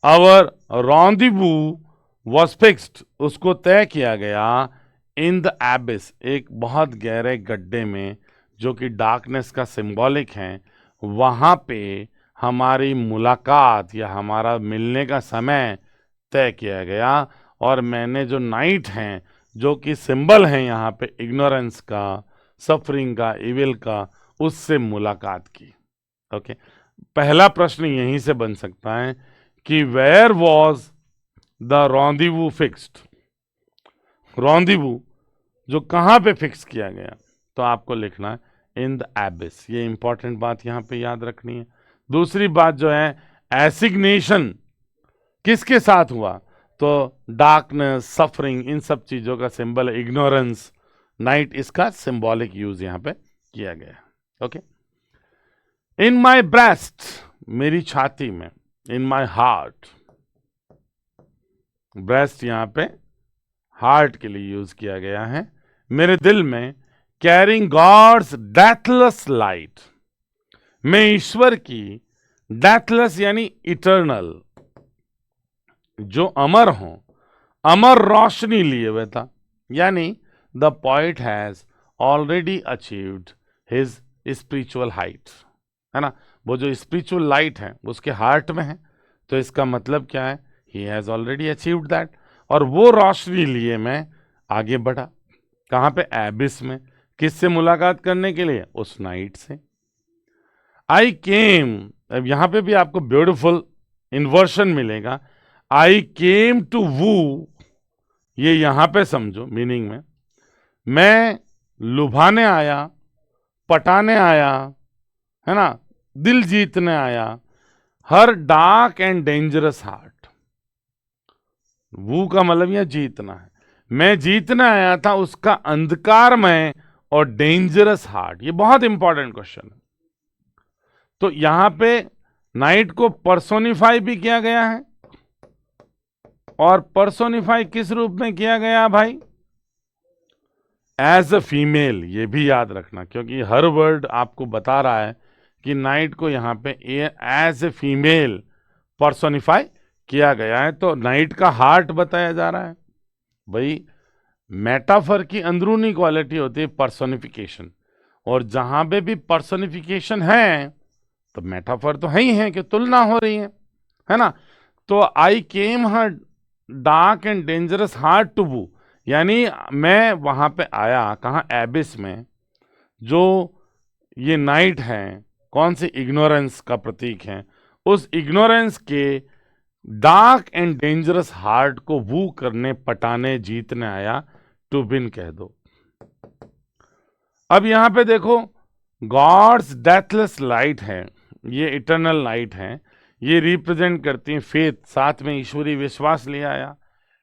आवर रॉन्दिवू वॉज फिक्स्ड, उसको तय किया गया, इन द एबिस, एक बहुत गहरे गड्ढे में जो कि डार्कनेस का सिंबॉलिक है। वहां पे हमारी मुलाकात या हमारा मिलने का समय तय किया गया, और मैंने जो नाइट हैं जो कि सिंबल हैं यहाँ पे इग्नोरेंस का, सफरिंग का, इविल का, उससे मुलाकात की। ओके, पहला प्रश्न यहीं से बन सकता है कि वेयर वॉज द रॉन्दिवू फिक्स्ड? रॉन्दिवू जो कहाँ पे फिक्स किया गया? तो आपको लिखना है इन द एबिस, ये इंपॉर्टेंट बात यहाँ पे याद रखनी है। दूसरी बात जो है, एसिग्नेशन किसके साथ हुआ? तो डार्कनेस, सफरिंग, इन सब चीजों का सिंबल है इग्नोरेंस, नाइट, इसका सिंबॉलिक यूज यहाँ पे किया गया। ओके, इन माई ब्रेस्ट, मेरी छाती में, इन माई हार्ट, ब्रेस्ट यहां पे हार्ट के लिए यूज किया गया है, मेरे दिल में, कैरिंग गॉड्स डेथलेस लाइट, मैं ईश्वर की, डेथलेस यानी इटर्नल, जो अमर हो, अमर रोशनी लिए हुए था। यानी the poet has already achieved his spiritual height, है ना, वो जो स्पिरिचुअल लाइट है उसके हार्ट में है। तो इसका मतलब क्या है, he has already achieved that. और वो रोशनी लिए मैं आगे बढ़ा, कहाँ पे, एबिस में। किससे मुलाकात करने के लिए, उस नाइट से। आई केम, अब यहां पे भी आपको ब्यूटिफुल इन्वर्शन मिलेगा। आई केम टू वू, ये यहां पे समझो मीनिंग में, मैं लुभाने आया, पटाने आया, है ना, दिल जीतने आया, हर डार्क एंड डेंजरस हार्ट। वू का मतलब यह जीतना है, मैं जीतने आया था उसका अंधकारमय और डेंजरस हार्ट। ये बहुत इंपॉर्टेंट क्वेश्चन है। तो यहां पे नाइट को पर्सोनिफाई भी किया गया है, और पर्सोनिफाई किस रूप में किया गया भाई, एज अ फीमेल। ये भी याद रखना, क्योंकि हर वर्ड आपको बता रहा है कि नाइट को यहां पे एज ए फीमेल पर्सोनिफाई किया गया है। तो नाइट का हार्ट बताया जा रहा है। भाई मेटाफर की अंदरूनी क्वालिटी होती है पर्सोनिफिकेशन, और जहां पे भी पर्सोनिफिकेशन है तो मेटाफर तो है ही है कि तुलना हो रही है ना। तो I came her dark and dangerous heart to woo, यानी मैं वहां पे आया, कहाँ, एबिस में। जो ये नाइट है, कौन सी, इग्नोरेंस का प्रतीक है। उस इग्नोरेंस के डार्क एंड डेंजरस हार्ट को वू करने, पटाने, जीतने आया। टू विन कह दो। अब यहां पे देखो, गॉड्स डेथलेस लाइट है, ये इटर्नल लाइट है। ये रिप्रेजेंट करती है फेथ, साथ में ईश्वरीय विश्वास ले आया,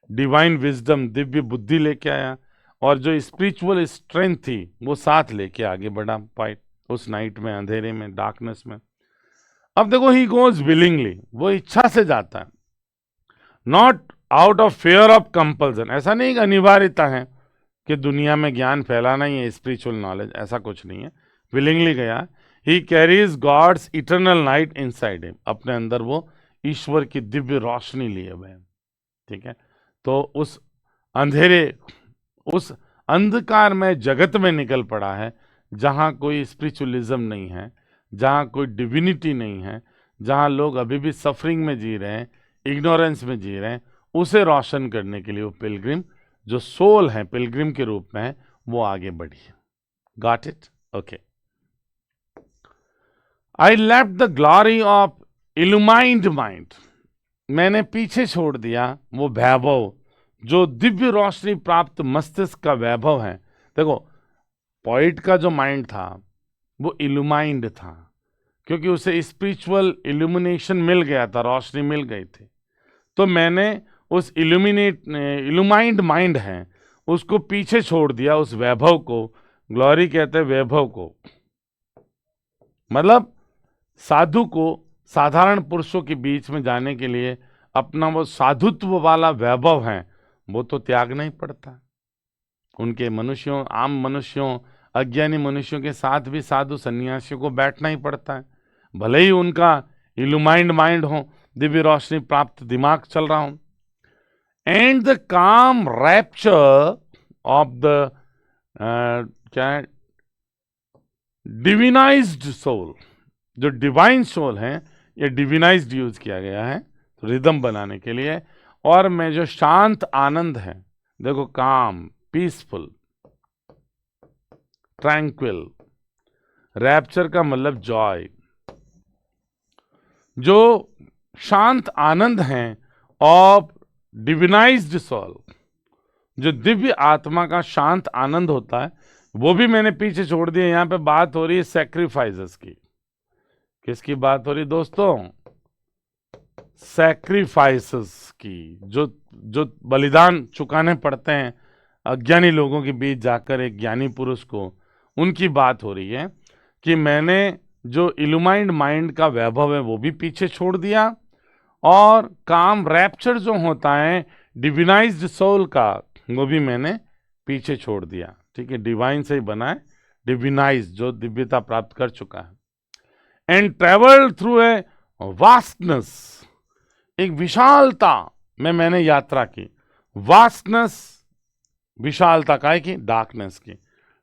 डिवाइन विजडम, दिव्य बुद्धि लेके आया, और जो स्पिरिचुअल स्ट्रेंथ थी वो साथ लेके आगे बढ़ा पाए उस नाइट में, अंधेरे में, डार्कनेस में। अब देखो, ही गोज विलिंगली, वो इच्छा से जाता है, not out of fair of compulsion. ऐसा नहीं कि अनिवार्यता है कि दुनिया में ज्ञान फैलाना ही है, स्पिरिचुअल नॉलेज, ऐसा कुछ नहीं है। विलिंगली गया। He carries God's eternal night inside him, अपने अंदर वो ईश्वर की दिव्य रोशनी लिए हुए हैं। ठीक है, तो उस अंधेरे, उस अंधकार में जगत में निकल पड़ा है, जहां कोई स्पिरिचुअलिज्म नहीं है, जहां कोई डिविनिटी नहीं है, जहां लोग अभी भी सफरिंग में जी रहे हैं, इग्नोरेंस में जी रहे हैं। उसे रोशन करने के लिए वो पिलग्रिम, जो सोल है पिलग्रिम के रूप में है, वो आगे बढ़ी है। Got it? Okay. I left the glory of illumined mind, मैंने पीछे छोड़ दिया वो वैभव, जो दिव्य रोशनी प्राप्त मस्तिष्क का वैभव है। देखो, पॉइट का जो माइंड था वो इल्यूमाइंड था, क्योंकि उसे स्पिरिचुअल इल्यूमिनेशन मिल गया था, रोशनी मिल गई थी। तो मैंने उस इल्यूमाइंड माइंड है उसको पीछे छोड़ दिया, उस वैभव को। ग्लोरी कहते हैं वैभव को, मतलब साधु को साधारण पुरुषों के बीच में जाने के लिए अपना वो साधुत्व वाला वैभव है वो तो त्यागना ही पड़ता है। उनके मनुष्यों, आम मनुष्यों, अज्ञानी मनुष्यों के साथ भी साधु सन्यासियों को बैठना ही पड़ता है, भले ही उनका इल्यूमाइंड माइंड हो, दिव्य रोशनी प्राप्त दिमाग चल रहा हो। एंड द काम रैप्चर ऑफ द क्या है, डिविनाइज्ड सोल, जो डिवाइन सोल है, ये डिविनाइज्ड यूज किया गया है रिदम बनाने के लिए। और में जो शांत आनंद है, देखो, काम, पीसफुल, ट्रैंक्विल, रैप्चर का मतलब जॉय, जो शांत आनंद है ऑफ डिविनाइज्ड सोल, जो दिव्य आत्मा का शांत आनंद होता है, वो भी मैंने पीछे छोड़ दिया। यहां पे बात हो रही है सैक्रिफाइसेस की। किसकी बात हो रही दोस्तों? सैक्रिफाइसेस की, जो जो बलिदान चुकाने पड़ते हैं अज्ञानी लोगों के बीच जाकर एक ज्ञानी पुरुष को, उनकी बात हो रही है कि मैंने जो इल्यूमाइंड माइंड का वैभव है वो भी पीछे छोड़ दिया, और काम, रैप्चर जो होता है डिविनाइज्ड सोल का, वो भी मैंने पीछे छोड़ दिया। ठीक है, डिवाइन से ही बना है, डिविनाइज, जो दिव्यता प्राप्त कर चुका है। And travelled through a vastness, एक विशालता में मैंने यात्रा की। वास्टनेस, विशालता काय की, डार्कनेस की,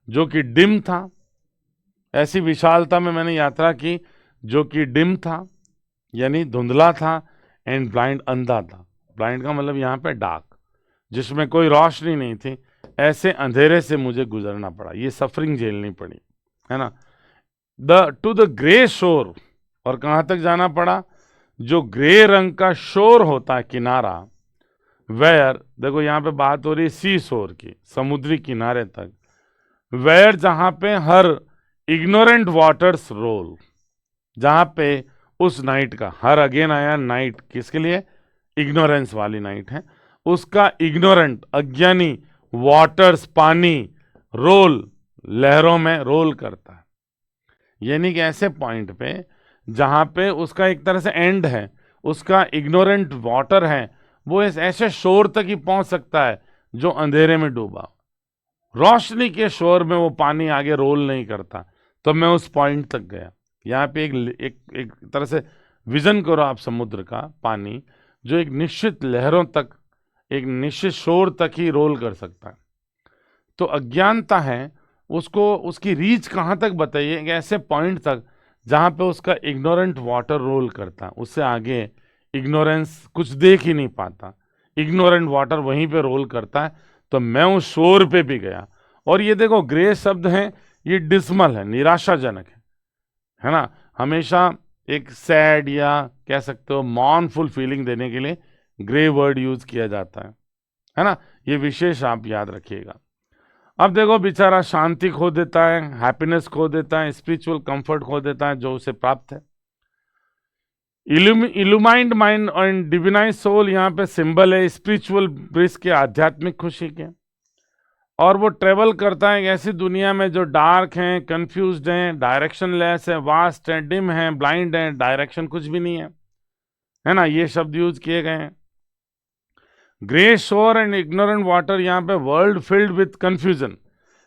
जो कि डिम था, ऐसी विशालता में मैंने यात्रा की जो कि डिम था यानी धुंधला था, एंड ब्लाइंड अंधा था। ब्लाइंड का मतलब यहाँ पे डार्क, जिसमें कोई रोशनी नहीं थी। ऐसे अंधेरे से मुझे गुजरना पड़ा, ये सफरिंग झेलनी पड़ी, है ना। टू द ग्रे शोर, और कहाँ तक जाना पड़ा? जो ग्रे रंग का शोर होता है, किनारा, वेयर, देखो यहाँ पे बात हो रही है सी शोर की, समुद्री किनारे तक, वेयर जहां पे हर इग्नोरेंट वाटर्स रोल, जहां पे उस नाइट का, हर अगेन आया नाइट, किसके लिए? इग्नोरेंस वाली नाइट है, उसका इग्नोरेंट अज्ञानी वाटर्स, पानी, रोल, लहरों में रोल करता है। यानी कि ऐसे पॉइंट पे जहां पे उसका एक तरह से एंड है, उसका इग्नोरेंट वाटर है, वो इस ऐसे शोर तक ही पहुंच सकता है जो अंधेरे में डूबा। रोशनी के शोर में वो पानी आगे रोल नहीं करता। तो मैं उस पॉइंट तक गया। यहाँ पे एक तरह से विजन करो आप समुद्र का पानी, जो एक निश्चित लहरों तक, एक निश्चित शोर तक ही रोल कर सकता है। तो अज्ञानता है, उसको उसकी रीच कहाँ तक बताइए? एक ऐसे पॉइंट तक जहाँ पे उसका इग्नोरेंट वाटर रोल करता है, उससे आगे इग्नोरेंस कुछ देख ही नहीं पाता, इग्नोरेंट वाटर वहीं पे रोल करता है। तो मैं उस शोर पे भी गया। और ये देखो ग्रे शब्द है, ये डिस्मल है, निराशाजनक है ना। हमेशा एक सैड या कह सकते हो मॉर्नफुल फीलिंग देने के लिए ग्रे वर्ड यूज किया जाता है ना। ये विशेष आप याद रखिएगा। अब देखो बेचारा शांति खो देता है, हैप्पीनेस खो देता है, स्पिरिचुअल कंफर्ट खो देता है जो उसे प्राप्त है। Illumined mind and divinised soul यहाँ पे सिंबल है स्पिरिचुअल ब्लिस के, आध्यात्मिक खुशी के। और वो ट्रेवल करता है एक ऐसी दुनिया में जो डार्क है, कंफ्यूज्ड है, डायरेक्शनलेस है, वास्ट है, डिम है, ब्लाइंड है, डायरेक्शन कुछ भी नहीं है ना। ये शब्द यूज किए गए हैं। ग्रे शोर एंड इग्नोरेंट वाटर, यहाँ पे वर्ल्ड फिल्ड विथ कंफ्यूजन,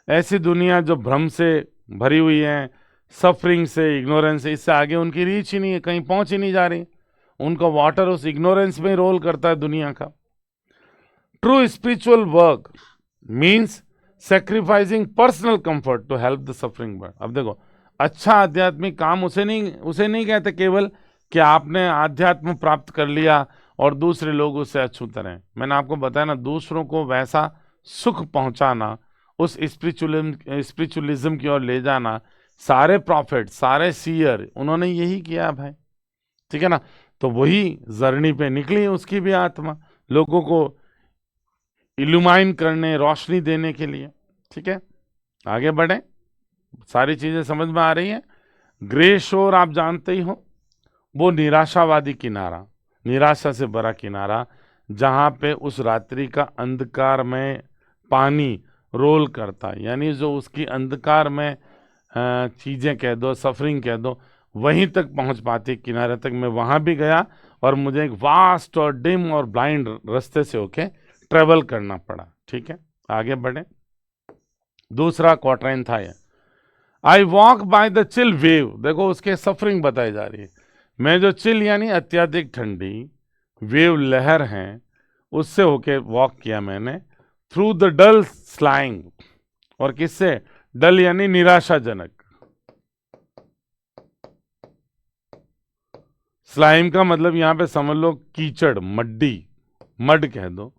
ऐसी दुनिया जो भ्रम से भरी हुई है, सफरिंग से, इग्नोरेंस से, इससे आगे उनकी रीच ही नहीं है, कहीं पहुंच ही नहीं जा रही। उनका वाटर उस इग्नोरेंस में रोल करता है दुनिया का। True spiritual work means sacrificing personal comfort to help the suffering bird. अब देखो, अच्छा आध्यात्मिक काम उसे नहीं कहते केवल कि आपने आध्यात्म प्राप्त कर लिया और दूसरे लोग उससे अछूत रहें। मैंने आपको बताया ना, दूसरों को वैसा सुख पहुंचाना, उस स्पिरिचुअलिज्म की ओर ले जाना। सारे प्रॉफिट, सारे सीयर, उन्होंने यही किया भाई, ठीक है ना। तो वही जर्नी पे निकली उसकी भी आत्मा, लोगों को इल्यूमाइन करने, रोशनी देने के लिए, ठीक है। आगे बढ़े, सारी चीजें समझ में आ रही हैं। ग्रे शोर आप जानते ही हो, वो निराशावादी किनारा, निराशा से भरा किनारा, जहां पे उस रात्रि का अंधकार में पानी रोल करता है, यानी जो उसकी अंधकार में चीजें कह दो, सफरिंग कह दो, वहीं तक पहुंच पाती किनारे तक। मैं वहां भी गया और मुझे एक वास्ट और डिम और ब्लाइंड रास्ते से होके ट्रेवल करना पड़ा, ठीक है। आगे बढ़े, दूसरा क्वाट्रेन था ये, I walk by the chill wave. देखो उसके सफरिंग बताई जा रही है। मैं जो चिल यानी अत्यधिक ठंडी, वेव लहर हैं, उससे होके वॉक किया मैंने, थ्रू द डल स्लाइंग, और किससे? डल यानी निराशाजनक, स्लाइम का मतलब यहां पे समझ लो कीचड़, मड्डी, मड कह दो,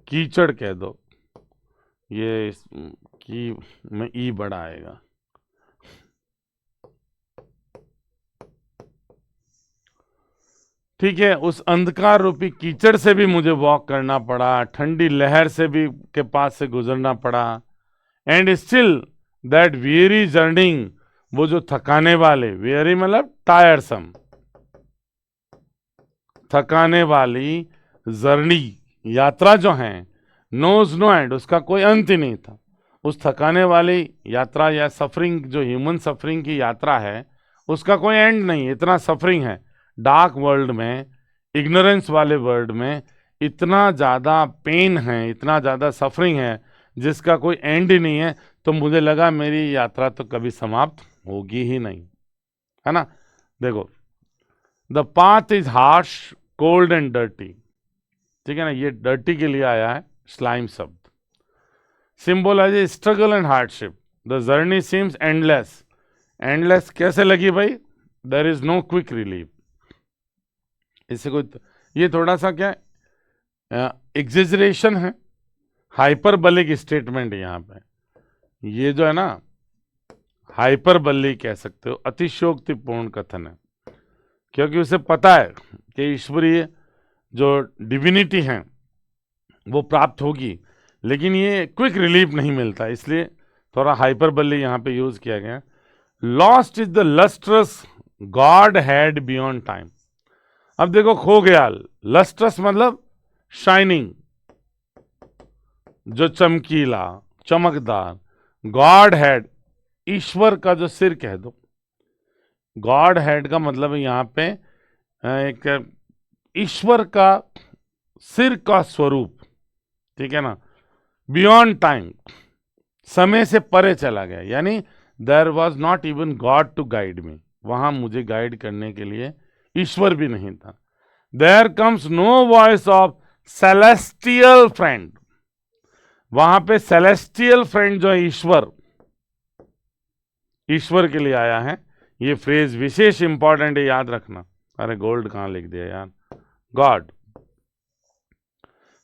कीचड़ कह दो, ये की में ई बड़ा आएगा। ठीक है, उस अंधकार रूपी कीचड़ से भी मुझे वॉक करना पड़ा, ठंडी लहर से भी के पास से गुजरना पड़ा। And still that weary journeying, वो जो थकाने वाले, वियरी मतलब टायरसम, थकाने वाली जर्नी, यात्रा जो है, नोज नो एंड, उसका कोई अंत ही नहीं था। उस थकाने वाली यात्रा या सफरिंग, जो ह्यूमन सफरिंग की यात्रा है, उसका कोई एंड नहीं, इतना सफरिंग है। डार्क वर्ल्ड में, इग्नोरेंस वाले वर्ल्ड में इतना ज़्यादा पेन है, इतना ज़्यादा सफरिंग है जिसका कोई एंड ही नहीं है। तो मुझे लगा मेरी यात्रा तो कभी समाप्त होगी ही नहीं, है ना। देखो, the path is harsh, cold and dirty, ठीक है ना। ये डर्टी के लिए आया है स्लाइम शब्द। symbolize struggle and hardship. The journey seems endless endless कैसे लगी भाई? There is no quick relief. इससे कोई ये थोड़ा सा क्या एग्जेजरेशन है, हाइपरबलिक स्टेटमेंट है यहाँ पे। ये जो है ना हाइपरबली कह सकते हो, अतिशयोक्तिपूर्ण कथन है, क्योंकि उसे पता है कि ईश्वरीय जो डिविनिटी है वो प्राप्त होगी, लेकिन ये क्विक रिलीफ नहीं मिलता, इसलिए थोड़ा हाइपरबली यहाँ पे यूज किया गया। Lost is the lustrous God had beyond time. अब देखो खो गया, लस्ट्रस मतलब शाइनिंग, जो चमकीला, चमकदार, गॉड हेड, ईश्वर का जो सिर कह दो। गॉड हेड का मतलब है यहाँ पे एक ईश्वर का सिर का स्वरूप, ठीक है ना, बियॉन्ड टाइम, समय से परे चला गया, यानी there was not even God to guide me, वहां मुझे गाइड करने के लिए ईश्वर भी नहीं था। There comes no voice of celestial friend, वहां पे सेलेस्टियल फ्रेंड जो है ईश्वर, ईश्वर के लिए आया है। ये फ्रेज विशेष इंपॉर्टेंट है, याद रखना। अरे गोल्ड कहां लिख दिया यार, गॉड।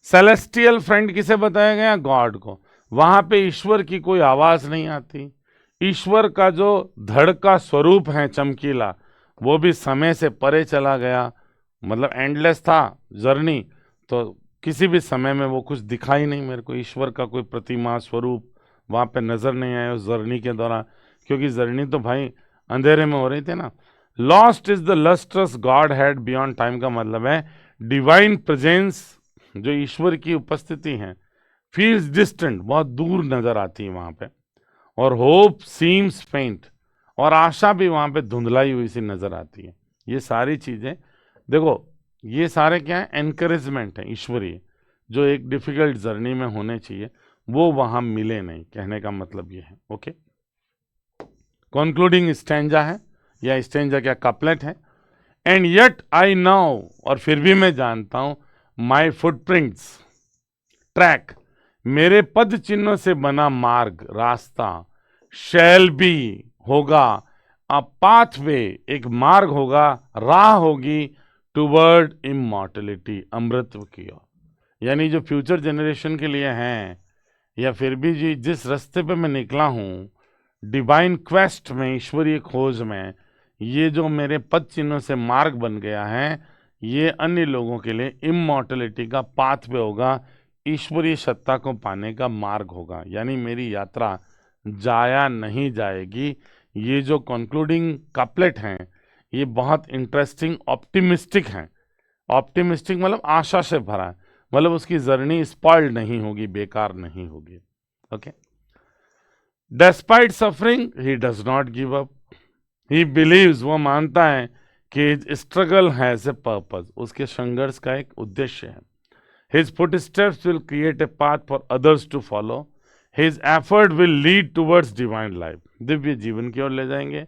सेलेस्टियल फ्रेंड किसे बताया गया? गॉड को। वहां पे ईश्वर की कोई आवाज नहीं आती, ईश्वर का जो धड़ का स्वरूप है चमकीला, वो भी समय से परे चला गया, मतलब एंडलेस था जर्नी, तो किसी भी समय में वो कुछ दिखाई नहीं मेरे को, ईश्वर का कोई प्रतिमा स्वरूप वहां पे नजर नहीं आया उस जर्नी के दौरान, क्योंकि जर्नी तो भाई अंधेरे में हो रही थी ना। Lost is the lustrous God had beyond time का मतलब है डिवाइन प्रेजेंस, जो ईश्वर की उपस्थिति है, फील्स डिस्टेंट, बहुत दूर नजर आती है वहां पे, और होप सीम्स फेंट, और आशा भी वहां पे धुंधलाई हुई सी नजर आती है। ये सारी चीजें देखो, ये सारे क्या है? एनकरेजमेंट है ईश्वरीय, जो एक डिफिकल्ट जर्नी में होने चाहिए, वो वहां मिले नहीं, कहने का मतलब ये है। ओके, कंक्लूडिंग स्टैंजा है, या स्टैंजा क्या, कपलेट है। एंड येट आई नाउ, और फिर भी मैं जानता हूं, माई फुटप्रिंट्स, ट्रैक, मेरे पद चिन्हों से बना मार्ग, रास्ता, शैल भी होगा, अ पाथवे, एक मार्ग होगा, राह होगी, टुवर्ड इमॉर्टलिटी, अमृतत्व की ओर, यानी जो फ्यूचर जनरेशन के लिए हैं, या फिर भी जी जिस रास्ते पे मैं निकला हूं, डिवाइन क्वेस्ट में, ईश्वरीय खोज में, ये जो मेरे पद चिन्हों से मार्ग बन गया है, ये अन्य लोगों के लिए इमॉर्टलिटी का पाथ पे होगा, ईश्वरीय सत्ता को पाने का मार्ग होगा, यानी मेरी यात्रा जाया नहीं जाएगी। ये जो कंक्लूडिंग कपलेट हैं, ये बहुत इंटरेस्टिंग, ऑप्टिमिस्टिक हैं। ऑप्टिमिस्टिक मतलब आशा से भरा है, मतलब उसकी जर्नी स्पॉइल्ड नहीं होगी, बेकार नहीं होगी। Okay, despite suffering he does not give up, he believes, वो मानता है कि स्ट्रगल हैज ए पर्पस, उसके संघर्ष का एक उद्देश्य है। His footsteps will create a path for others to follow, his effort will lead towards divine life, दिव्य जीवन की ओर ले जाएंगे,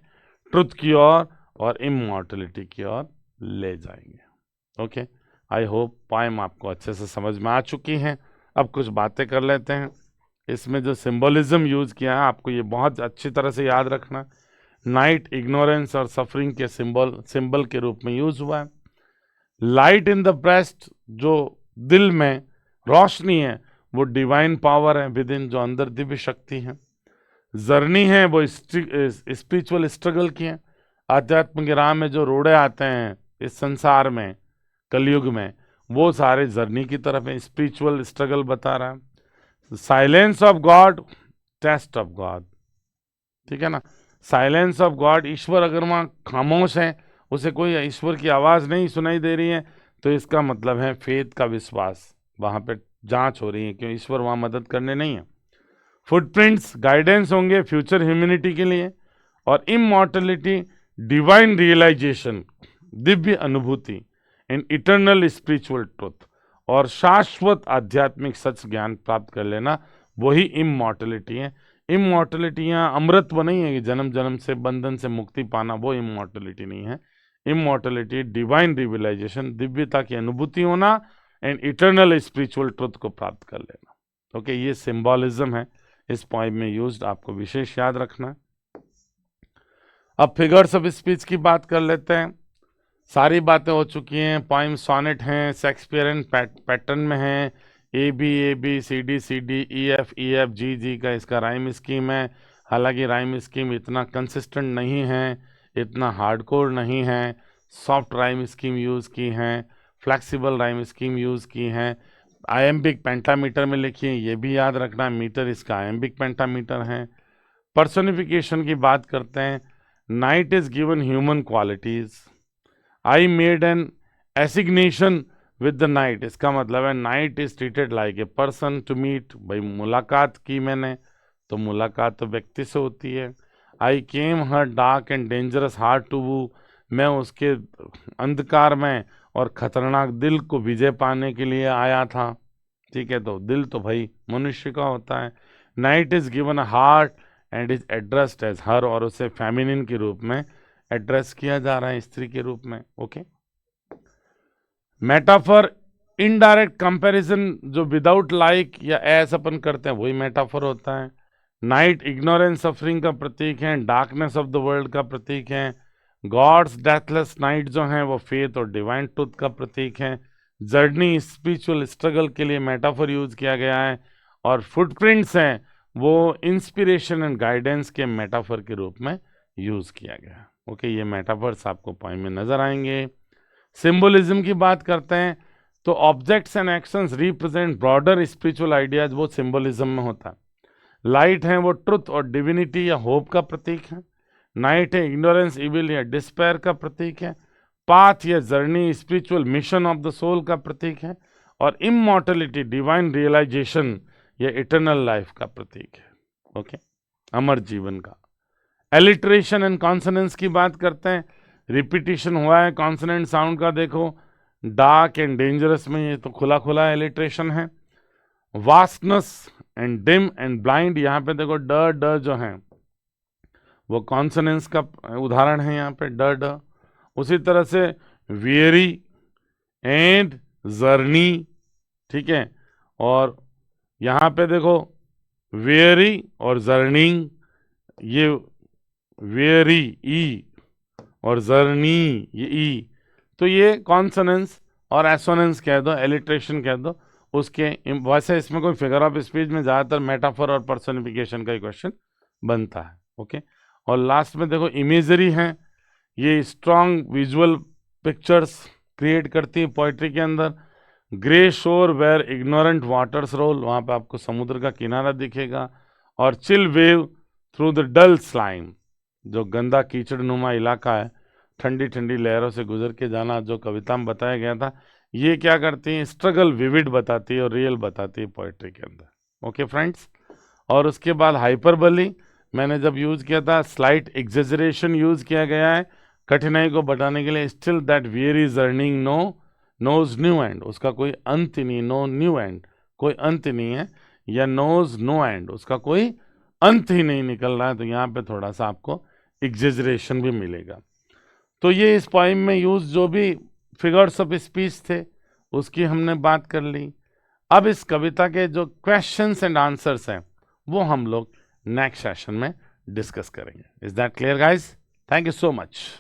ट्रुथ की ओर और इमॉर्टलिटी की ओर ले जाएंगे। ओके, आई होप पोएम आपको अच्छे से समझ में आ चुकी हैं। अब कुछ बातें कर लेते हैं। इसमें जो सिंबलिज्म यूज किया है, आपको ये बहुत अच्छी तरह से याद रखना। नाइट इग्नोरेंस और सफरिंग के सिंबल के रूप में यूज हुआ है। लाइट इन द ब्रेस्ट, जो दिल में रोशनी है, वो डिवाइन पावर है विद इन, जो अंदर दिव्य शक्ति है। जर्नी है वो स्पिरिचुअल स्ट्रगल की है, आध्यात्म के राह में जो रोड़े आते हैं इस संसार में, कलयुग में, वो सारे जर्नी की तरफ है, स्पिरिचुअल स्ट्रगल बता रहा है। Silence of God, test of God, ठीक है ना। साइलेंस ऑफ गॉड, ईश्वर अगर वहाँ खामोश है, उसे कोई ईश्वर की आवाज नहीं सुनाई दे रही है, तो इसका मतलब है फेथ का विश्वास, वहां पे जांच हो रही है, क्यों ईश्वर वहां मदद करने नहीं है। फुटप्रिंट्स गाइडेंस होंगे फ्यूचर ह्यूमैनिटी के लिए, और इमॉर्टलिटी डिवाइन रियलाइजेशन, दिव्य अनुभूति, इन इटर्नल स्पिरिचुअल ट्रुथ, और शाश्वत आध्यात्मिक सच ज्ञान प्राप्त कर लेना, वही इमॉर्टलिटी है। इमॉर्टलिटी यहाँ अमृतत्व नहीं है कि जन्म जन्म से बंधन से मुक्ति पाना, वो इमॉर्टलिटी नहीं है। इमॉर्टलिटी डिवाइन रियलाइजेशन, दिव्यता की अनुभूति होना, एंड इटर्नल स्पिरिचुअल ट्रुथ को प्राप्त कर लेना। ओके, ये सिंबॉलिज्म है इस पॉइंट में यूज्ड, आपको विशेष याद रखना। अब फिगर्स ऑफ स्पीच की बात कर लेते हैं। सारी बातें हो चुकी हैं। पोइम सॉनेट हैं, शेक्सपियरियन पैटर्न में हैं, A B C D E F G G का इसका राइम स्कीम है। हालांकि राइम स्कीम इतना कंसिस्टेंट नहीं है, इतना हार्डकोर नहीं है। सॉफ्ट राइम स्कीम यूज़ की हैं, फ्लेक्सिबल राइम स्कीम यूज़ की हैं। आयम्बिक पेंटामीटर में लिखिए, ये भी याद रखना, मीटर इसका आयम्बिक पेंटामीटर है। पर्सोनिफिकेशन की बात करते हैं। Night is given human qualities. I made an assignation with the night, इसका मतलब है night is treated like a person to meet. भाई मुलाकात की मैंने, तो मुलाकात तो व्यक्ति से होती है। I came her dark and dangerous heart to woo, मैं उसके अंधकार में और खतरनाक दिल को विजय पाने के लिए आया था। ठीक है, तो दिल तो भाई मनुष्य का होता है। Night is given a heart and is addressed as her, और उसे फेमिनिन के रूप में एड्रेस किया जा रहा है, स्त्री के रूप में। ओके। मेटाफर इनडायरेक्ट कंपैरिजन, जो विदाउट लाइक या एस अपन करते हैं वही मेटाफर होता है। नाइट इग्नोरेंस सफरिंग का प्रतीक है, डार्कनेस ऑफ द वर्ल्ड का प्रतीक है। गॉड्स डेथलेस नाइट जो है वो फेथ और डिवाइन ट्रूथ का प्रतीक है। जर्नी स्पिरिचुअल स्ट्रगल के लिए मेटाफर यूज किया गया है। और फुटप्रिंट्स हैं वो इंस्पिरेशन एंड गाइडेंस के मेटाफर के रूप में यूज किया गया। ओके, ये मेटाफर्स आपको पॉइंट में नजर आएंगे। सिंबलिज्म की बात करते हैं तो objects and actions represent broader spiritual ideas, वो सिंबलिज्म में होता है। लाइट है वो ट्रुथ और डिविनिटी या होप का प्रतीक है। नाइट है इग्नोरेंस इविल या डिस्पेयर का प्रतीक है। पाथ या journey spiritual mission of the soul का प्रतीक है। और इमॉर्टलिटी डिवाइन रियलाइजेशन या इटर्नल लाइफ का प्रतीक है। ओके, अमर जीवन का। एलिट्रेशन एंड कॉन्सोनेंस की बात करते हैं। रिपीटिशन हुआ है कॉन्सोनेंट साउंड का, देखो डार्क एंड डेंजरस में ये तो खुला खुला एलिट्रेशन है। Vastness and dim and blind, यहाँ पे देखो ड ड जो है वो कॉन्सोनेंस का उदाहरण है, यहाँ पे ड ड। उसी तरह से वियरी एंड जर्नी, ठीक है। और यहाँ पे देखो वेरी और जर्निंग, ये वेरी ई और जर्नी ये ई, तो ये कॉन्सोनेंस और एसोनेंस कह दो, एलिट्रेशन कह दो उसके। वैसे इसमें कोई फिगर ऑफ स्पीच में ज़्यादातर मेटाफर और पर्सनिफिकेशन का ही क्वेश्चन बनता है। ओके, और लास्ट में देखो इमेजरी है, ये स्ट्रॉन्ग विजुअल पिक्चर्स क्रिएट करती है पोइट्री के अंदर। ग्रे शोर वेयर इग्नोरेंट वाटर्स रोल, वहाँ पे आपको समुद्र का किनारा दिखेगा। और chill wave through the dull slime, जो गंदा कीचड़ नुमा इलाका है, ठंडी ठंडी लहरों से गुजर के जाना, जो कविता में बताया गया था, ये क्या करती है, स्ट्रगल विविड बताती है और रियल बताती है पोइट्री के अंदर। ओके फ्रेंड्स, और उसके बाद हाइपरबली मैंने जब यूज़ किया था, स्लाइट एग्जेजरेशन यूज़ किया गया है कठिनाई को बताने के लिए। Still that very journeying no knows new end, उसका कोई अंत नहीं, नो न्यू एंड कोई अंत नहीं है, या नोज नो एंड उसका कोई अंत ही नहीं निकल रहा है, तो यहाँ पे थोड़ा सा आपको एग्जेजरेशन भी मिलेगा। तो ये इस पोइम में यूज जो भी फिगर्स ऑफ स्पीच थे उसकी हमने बात कर ली। अब इस कविता के जो क्वेश्चंस एंड आंसर्स हैं वो हम लोग नेक्स्ट सेशन में डिस्कस करेंगे। Is that clear guys? Thank you so much.